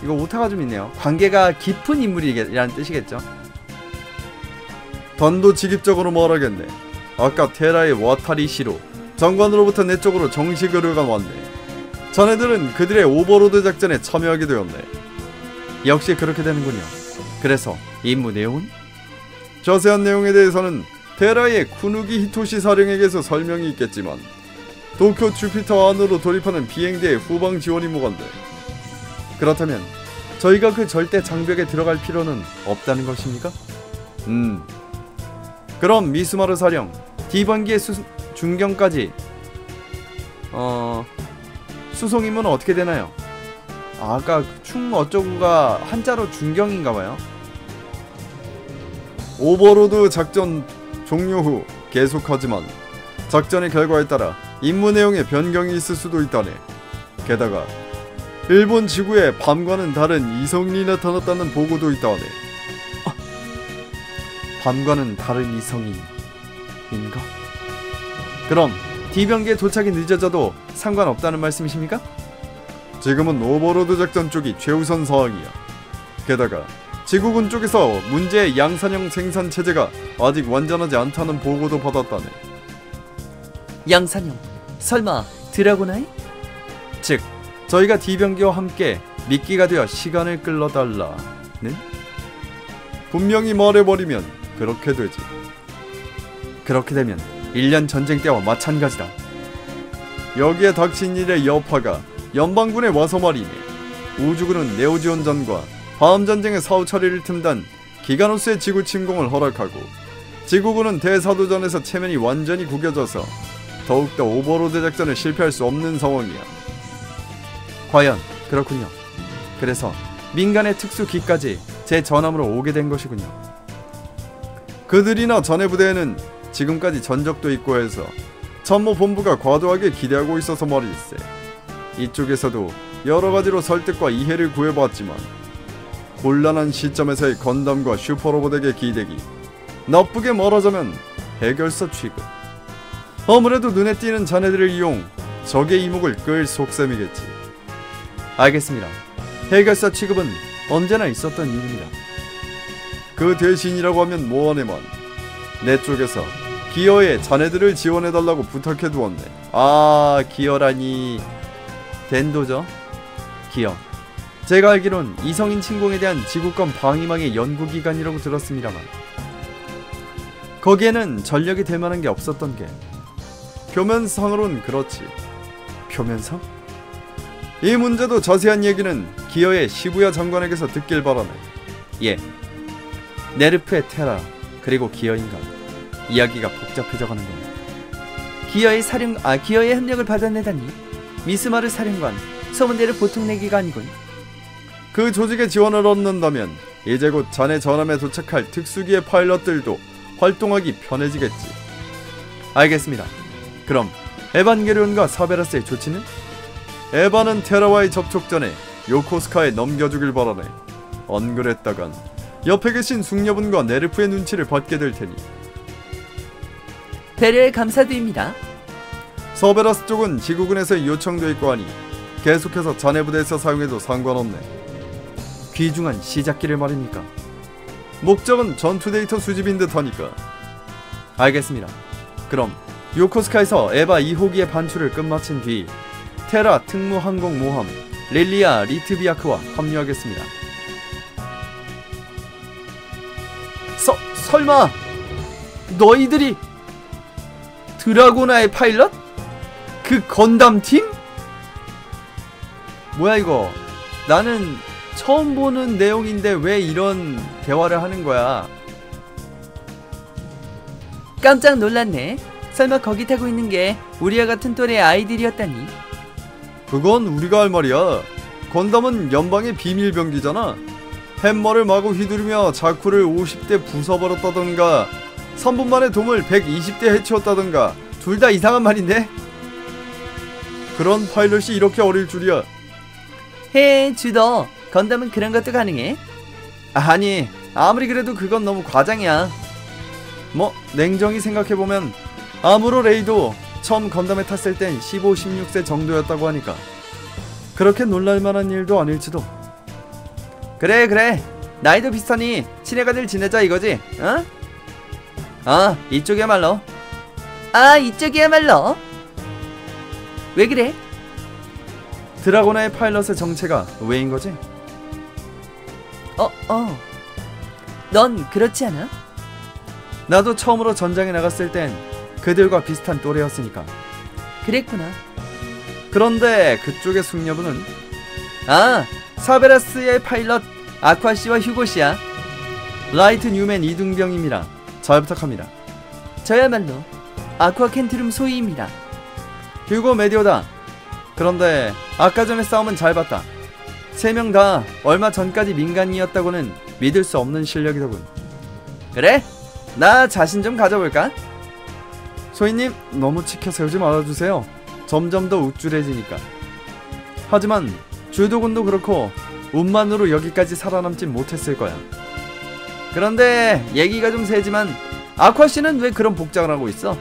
이거 오타가 좀 있네요. 관계가 깊은 인물이라는 뜻이겠죠. 단도직입적으로 말하겠네. 아까 테라의 와타리시로 장관으로부터 내 쪽으로 정식 의뢰가 왔네. 자네들은 그들의 오버로드 작전에 참여하게 되었네. 역시 그렇게 되는군요. 그래서 임무 내용은? 자세한 내용에 대해서는 테라의 쿠누기 히토시 사령에게서 설명이 있겠지만 도쿄 주피터 안으로 돌입하는 비행기의 후방 지원 임무관데, 그렇다면 저희가 그 절대 장벽에 들어갈 필요는 없다는 것입니까? 그럼 미스마르 사령 D번기의 중경까지 수송 임무는 어떻게 되나요? 아까 충 어쩌구가 한자로 중경인가봐요. 오버로드 작전 종료 후 계속하지만 작전의 결과에 따라 임무 내용에 변경이 있을 수도 있다네. 게다가 일본 지구에 밤과는 다른 이성이 나타났다는 보고도 있다네. 밤과는 다른 이성인인가? 그럼 D병기의 도착이 늦어져도 상관없다는 말씀이십니까? 지금은 오버로드 작전 쪽이 최우선 사항이야. 게다가 지구군 쪽에서 문제의 양산형 생산 체제가 아직 완전하지 않다는 보고도 받았다네. 양산형, 설마 드라고나이? 즉, 저희가 D병기와 함께 미끼가 되어 시간을 끌어달라는? 분명히 말해버리면 그렇게 되지. 그렇게 되면 1년 전쟁 때와 마찬가지다. 여기에 닥친 일의 여파가 연방군에 와서 말이네. 우주군은 네오지온전과 밤전쟁의 사후 처리를 틈단 기가노스의 지구 침공을 허락하고, 지구군은 대사도전에서 체면이 완전히 구겨져서 더욱더 오버로드 작전을 실패할 수 없는 상황이야. 과연 그렇군요. 그래서 민간의 특수기까지 제 전함으로 오게 된 것이군요. 그들이나 전해 부대에는 지금까지 전적도 있고 해서 참모본부가 과도하게 기대하고 있어서 말일세. 이쪽에서도 여러가지로 설득과 이해를 구해봤지만 곤란한 시점에서의 건담과 슈퍼로봇에게 기대기, 나쁘게 말하자면 해결사 취급. 아무래도 눈에 띄는 자네들을 이용 적의 이목을 끌 속셈이겠지. 알겠습니다. 해결사 취급은 언제나 있었던 일입니다. 그 대신이라고 하면 뭐하네만, 내 쪽에서 기어에 자네들을 지원해달라고 부탁해두었네. 아, 기어라니 덴도죠? 기어, 제가 알기론 이성인 침공에 대한 지구권 방위망의 연구기관이라고 들었습니다만, 거기에는 전력이 될 만한 게 없었던 게, 표면상으론 그렇지. 표면상? 이 문제도 자세한 얘기는 기어의 시부야 장관에게서 듣길 바라네. 예, 네르프의 테라 그리고 기어인가, 이야기가 복잡해져가는 겁니다. 기어의 협력을 받아내다니. 미스마르 사령관, 소문대로 보통 내기가 아니군. 그 조직의 지원을 얻는다면 이제 곧 자네 전함에 도착할 특수기의 파일럿들도 활동하기 편해지겠지. 알겠습니다. 그럼 에반게리온과 사베라스의 조치는? 에바는 테라와의 접촉 전에 요코스카에 넘겨주길 바라네. 안 그랬다간 옆에 계신 숙녀분과 네르프의 눈치를 받게 될 테니. 배려에 감사드립니다. 서베라스 쪽은 지구군에서 요청돼 있고 하니 계속해서 자네 부대에서 사용해도 상관없네. 귀중한 시작기를 말입니까? 목적은 전투 데이터 수집인 듯 하니까. 알겠습니다. 그럼 요코스카에서 에바 2호기의 반출을 끝마친 뒤 테라 특무항공모함 릴리아 리트비아크와 합류하겠습니다. 설마 너희들이 드라고나의 파일럿? 그 건담팀? 뭐야 이거? 나는 처음 보는 내용인데 왜 이런 대화를 하는 거야? 깜짝 놀랐네. 설마 거기 타고 있는 게 우리와 같은 또래의 아이들이었다니. 그건 우리가 할 말이야. 건담은 연방의 비밀병기잖아. 햄머를 마구 휘두르며 자쿠를 50대 부숴버렸다던가 3분 만에 돔을 120대 해치웠다던가 둘 다 이상한 말인데? 그런 파일럿이 이렇게 어릴 줄이야. 헤, 주더. 건담은 그런 것도 가능해? 아니, 아무리 그래도 그건 너무 과장이야. 뭐 냉정히 생각해보면 아무로 레이도 처음 건담에 탔을 땐 15, 16세 정도였다고 하니까 그렇게 놀랄만한 일도 아닐지도. 그래 나이도 비슷하니 친해가들 지내자 이거지? 어? 아, 이쪽이야말로. 왜 그래? 드라고나의 파일럿의 정체가 왜인 거지? 넌 그렇지 않아? 나도 처음으로 전장에 나갔을 땐 그들과 비슷한 또래였으니까 그랬구나. 그런데 그쪽의 숙녀분은 사베라스의 파일럿 아쿠아씨와 휴고씨야. 라이트 뉴맨 이등병입니다. 잘 부탁합니다. 저야말로 아쿠아 켄트룸 소이입니다. 휴고 메디오다. 그런데 아까 전에 싸움은 잘 봤다. 3명 다 얼마 전까지 민간인이었다고는 믿을 수 없는 실력이더군. 그래? 나 자신 좀 가져볼까? 소희님, 너무 치켜 세우지 말아주세요. 점점 더 우쭐해지니까. 하지만 주도군도 그렇고 운만으로 여기까지 살아남진 못했을 거야. 그런데 얘기가 좀 세지만 아쿠아씨는 왜 그런 복장을 하고 있어?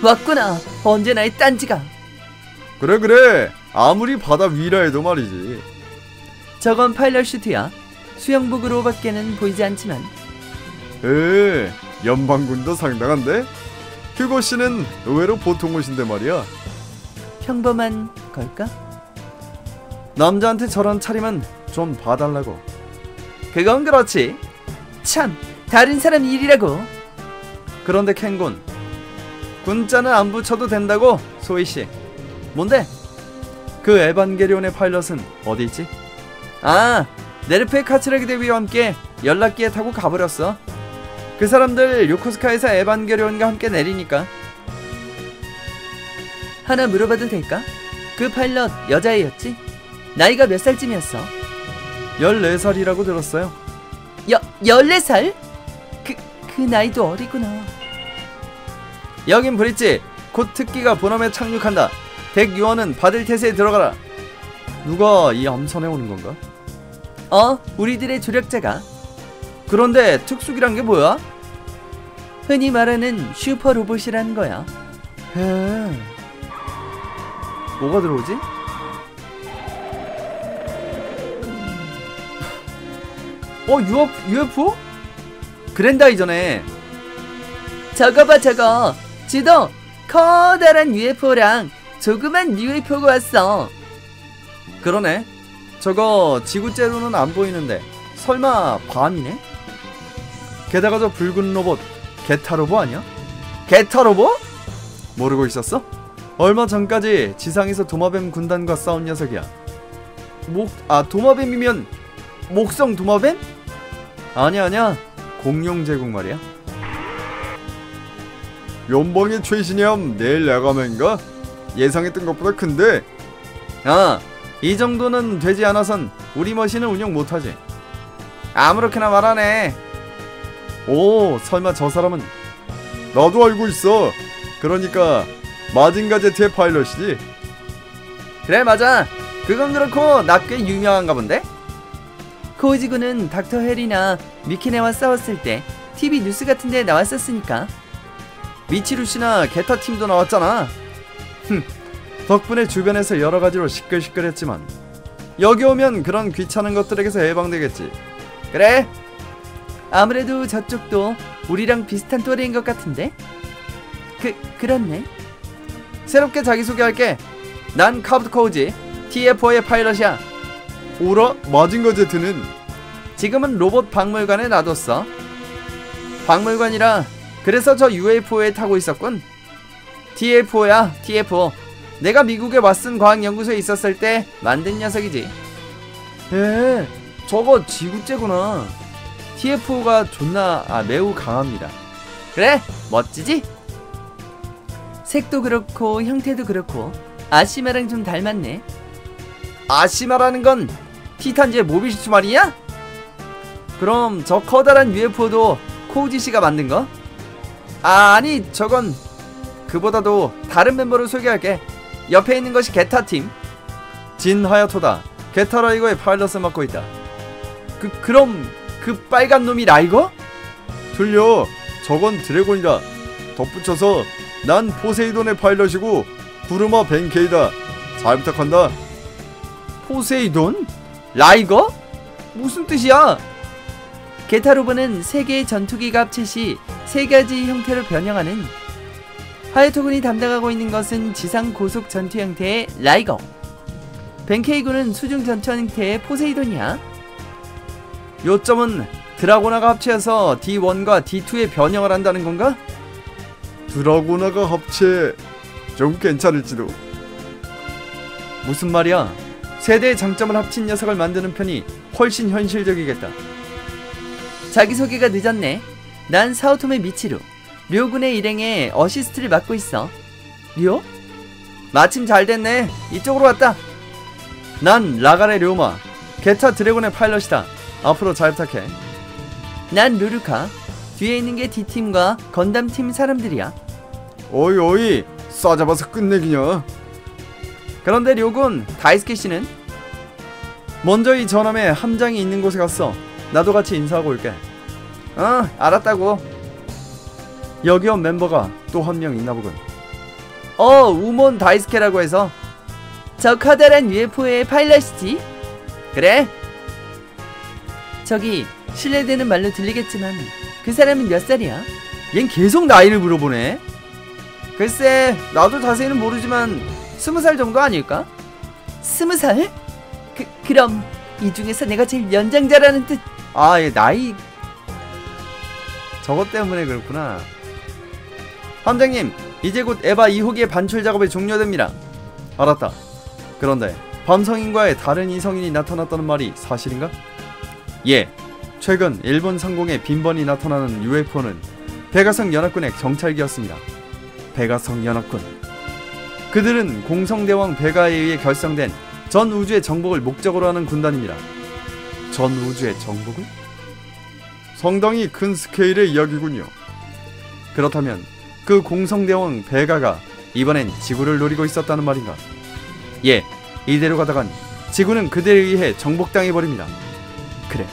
왔구나. 언제나의 딴지가. 그래 아무리 바다 위라 해도 말이지. 저건 파일럿 슈트야. 수영복으로 밖에는 보이지 않지만. 연방군도 상당한데? 휴고씨는 의외로 보통 옷인데 말이야. 평범한 걸까? 남자한테 저런 차림은 좀 봐달라고. 그건 그렇지. 참, 다른 사람 일이라고. 그런데 켄군, 군자는 안 붙여도 된다고. 소희씨, 뭔데? 그 에반게리온의 파일럿은 어디 있지? 네르프의 카츠라기 대위와 함께 연락기에 타고 가버렸어. 그 사람들 요코스카에서 에반게리온과 함께 내리니까. 하나 물어봐도 될까? 그 파일럿 여자애였지? 나이가 몇 살쯤이었어? 14살이라고 들었어요. 14살? 그 나이도 어리구나. 여긴 브릿지. 곧 특기가 본함에 착륙한다. 덱 요원은 받을 태세에 들어가라. 누가 이 암선에 오는 건가? 우리들의 조력자가. 그런데 특수기란 게 뭐야? 흔히 말하는 슈퍼 로봇이라는 거야. 뭐가 들어오지? UFO? 그랜다이전에. 저거 봐, 저거. 지도 커다란 UFO랑 조그만 UFO가 왔어. 그러네. 저거 지구째로는 안 보이는데 설마 밤이네? 게다가 저 붉은 로봇 게타로보 아니야? 게타로보? 모르고 있었어? 얼마 전까지 지상에서 도마뱀 군단과 싸운 녀석이야. 도마뱀이면 목성 도마뱀? 아니야 공룡 제국 말이야. 연방의 최신이함 내일 야감인가? 예상했던 것보다 큰데? 이 정도는 되지 않아선 우리 머신은 운영 못하지. 아무렇게나 말하네. 설마 저 사람은? 나도 알고 있어. 그러니까 마징가 제트의 파일럿이지. 그래, 맞아. 그건 그렇고 나 꽤 유명한가 본데? 코우지군은 닥터 헬이나 미키네와 싸웠을 때 TV 뉴스 같은 데 나왔었으니까. 미치루씨나 게타 팀도 나왔잖아. 덕분에 주변에서 여러가지로 시끌시끌했지만 여기 오면 그런 귀찮은 것들에게서 해방되겠지. 그래? 아무래도 저쪽도 우리랑 비슷한 또래인 것 같은데? 그렇네. 새롭게 자기소개할게. 난 카부토 코우지, TF4의 파일럿이야. 오라? 마징가 제트는? 지금은 로봇 박물관에 놔뒀어. 박물관이라. 그래서 저 UFO에 타고 있었군. TF4야, TF4. 내가 미국에 왓슨 과학연구소에 있었을 때 만든 녀석이지. 저거 지구째구나. TF4가 매우 강합니다. 그래, 멋지지? 색도 그렇고 형태도 그렇고 아시마랑 좀 닮았네. 아시마라는 건 티탄즈의 모비슈츠 말이야? 그럼 저 커다란 UFO도 코우지씨가 만든 거? 아니, 저건 그보다도 다른 멤버를 소개할게. 옆에 있는 것이 게타팀 진 하야토다. 게타 라이거의 파일럿을 맡고 있다. 그럼 그 빨간 놈이 라이거? 틀려. 저건 드래곤이다. 덧붙여서 난 포세이돈의 파일럿이고 구르마 벤케이다. 잘 부탁한다. 포세이돈? 라이거? 무슨 뜻이야? 게타로보는 3개의 전투기가 합체 시 3가지 형태로 변형하는. 하야토군이 담당하고 있는 것은 지상 고속 전투 형태의 라이거, 벤케이군은 수중 전투 형태의 포세이돈이야. 요점은 드라고나가 합체해서 D1과 D2의 변형을 한다는 건가? 드라고나가 합체... 좀 괜찮을지도. 무슨 말이야? 세대의 장점을 합친 녀석을 만드는 편이 훨씬 현실적이겠다. 자기소개가 늦었네. 난 사오토메 미치루, 료군의 일행에 어시스트를 맡고 있어. 료? 마침 잘 됐네. 이쪽으로 왔다. 난 라가레 료마, 게타 드래곤의 파일럿이다. 앞으로 잘 부탁해. 난 루루카. 뒤에 있는 게 D팀과 건담팀 사람들이야. 어이 어이, 싸잡아서 끝내기냐? 그런데 료군, 다이스케 씨는? 먼저 이 전함에 함장이 있는 곳에 갔어. 나도 같이 인사하고 올게. 알았다고. 여기 온 멤버가 또 한 명 있나 보군. 우몬 다이스케라고 해서. 저 커다란 UFO의 파일럿이지. 그래? 저기 실례되는 말로 들리겠지만 그 사람은 몇 살이야? 얜 계속 나이를 물어보네. 글쎄, 나도 자세히는 모르지만 20살 정도 아닐까? 20살? 그럼 이 중에서 내가 제일 연장자라는 뜻. 얘 나이 저것 때문에 그렇구나. 함장님, 이제 곧 에바 2호기의 반출 작업이 종료됩니다. 알았다. 그런데 밤성인과의 다른 이성인이 나타났다는 말이 사실인가? 예, 최근 일본 상공에 빈번히 나타나는 UFO는 백아성 연합군의 정찰기였습니다. 백아성 연합군, 그들은 공성대왕 베가에 의해 결성된 전 우주의 정복을 목적으로 하는 군단입니다. 전 우주의 정복을? 상당히 큰 스케일의 이야기군요. 그렇다면 그 공성대왕 베가가 이번엔 지구를 노리고 있었다는 말인가? 예, 이대로 가다간 지구는 그들에 의해 정복당해버립니다. 그래,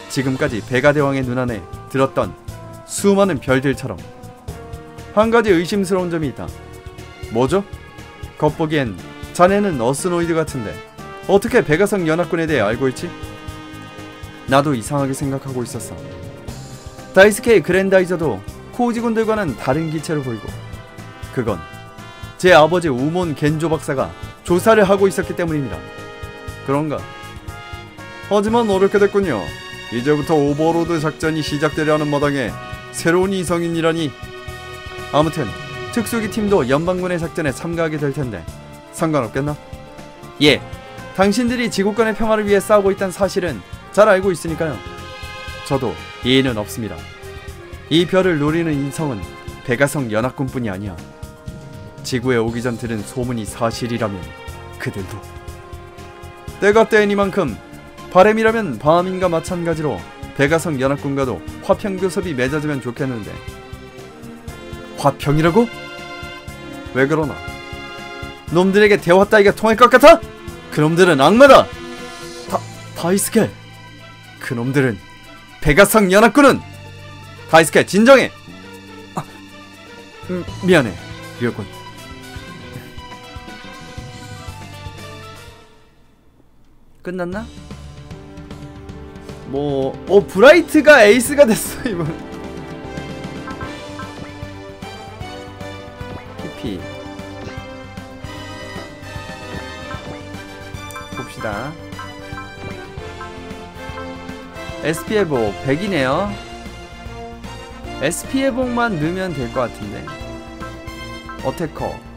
지금까지 베가 대왕의 눈안에 들었던 수많은 별들처럼. 한 가지 의심스러운 점이 있다. 뭐죠? 겉보기엔 자네는 어스노이드 같은데 어떻게 백아성 연합군에 대해 알고 있지? 나도 이상하게 생각하고 있었어. 다이스케의 그랜다이저도 코우지군들과는 다른 기체로 보이고, 그건 제 아버지 우몬 겐조 박사가 조사를 하고 있었기 때문입니다. 그런가? 하지만 어렵게 됐군요. 이제부터 오버로드 작전이 시작되려는 마당에 새로운 이성인이라니. 아무튼 특수기 팀도 연방군의 작전에 참가하게 될 텐데 상관없겠나? 예, 당신들이 지구권의 평화를 위해 싸우고 있다는 사실은 잘 알고 있으니까요. 저도 예의는 없습니다. 이 별을 노리는 인성은 백아성 연합군뿐이 아니야. 지구에 오기 전 들은 소문이 사실이라면 그들도. 때가 때이니만큼 바램이라면 바하민과 마찬가지로 백아성 연합군과도 화평 교섭이 맺어지면 좋겠는데. 화평이라고? 왜 그러나? 놈들에게 대화 따위가 통할 것 같아? 그놈들은 악마다! 다이스케! 그놈들은 백아성 연합군은! 다이스케, 진정해! 미안해, 료군. 끝났나? 브라이트가 에이스가 됐어, 이번. PP 봅시다. SP 회복 100이네요. SP 회복만 넣으면 될 것 같은데. 어태커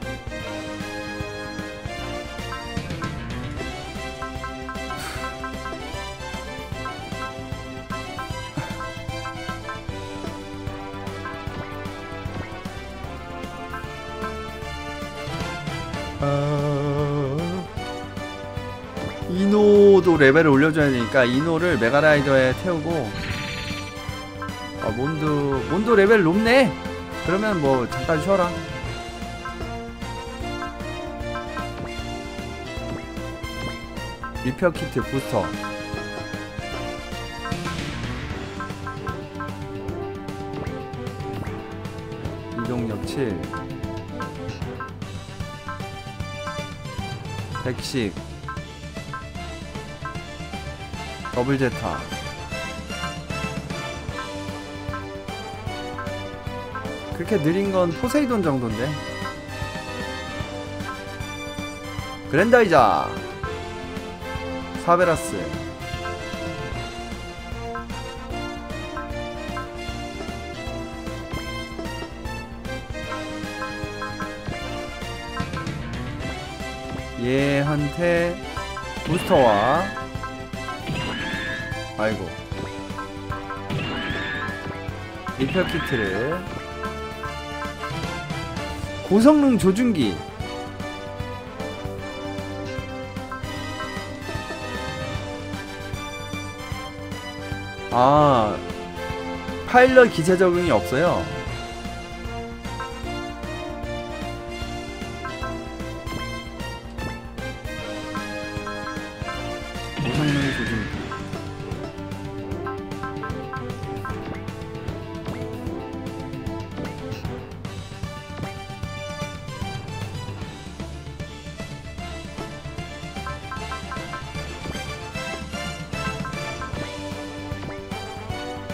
이노도 레벨을 올려줘야 되니까 이노를 메가라이더에 태우고. 몬도 레벨 높네. 그러면 뭐 잠깐 쉬어라. 리페어 키트 부스터. 이동력 7. 110. 더블 제타. 그렇게 느린 건 포세이돈 정도인데. 그랜다이자. 사베라스. 얘한테 부스터와 아이고 리페어 키트를 고성능 조준기 아 파일럿 기체 적응이 없어요. 고성능 조준기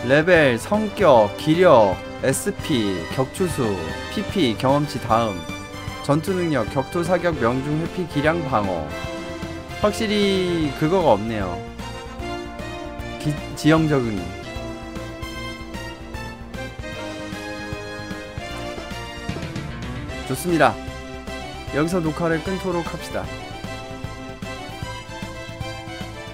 레벨, 성격, 기력, SP, 격추수, PP, 경험치 다음 전투능력, 격투, 사격, 명중, 회피, 기량, 방어 확실히 그거가 없네요. 지형 적응이 좋습니다. 여기서 녹화를 끊도록 합시다.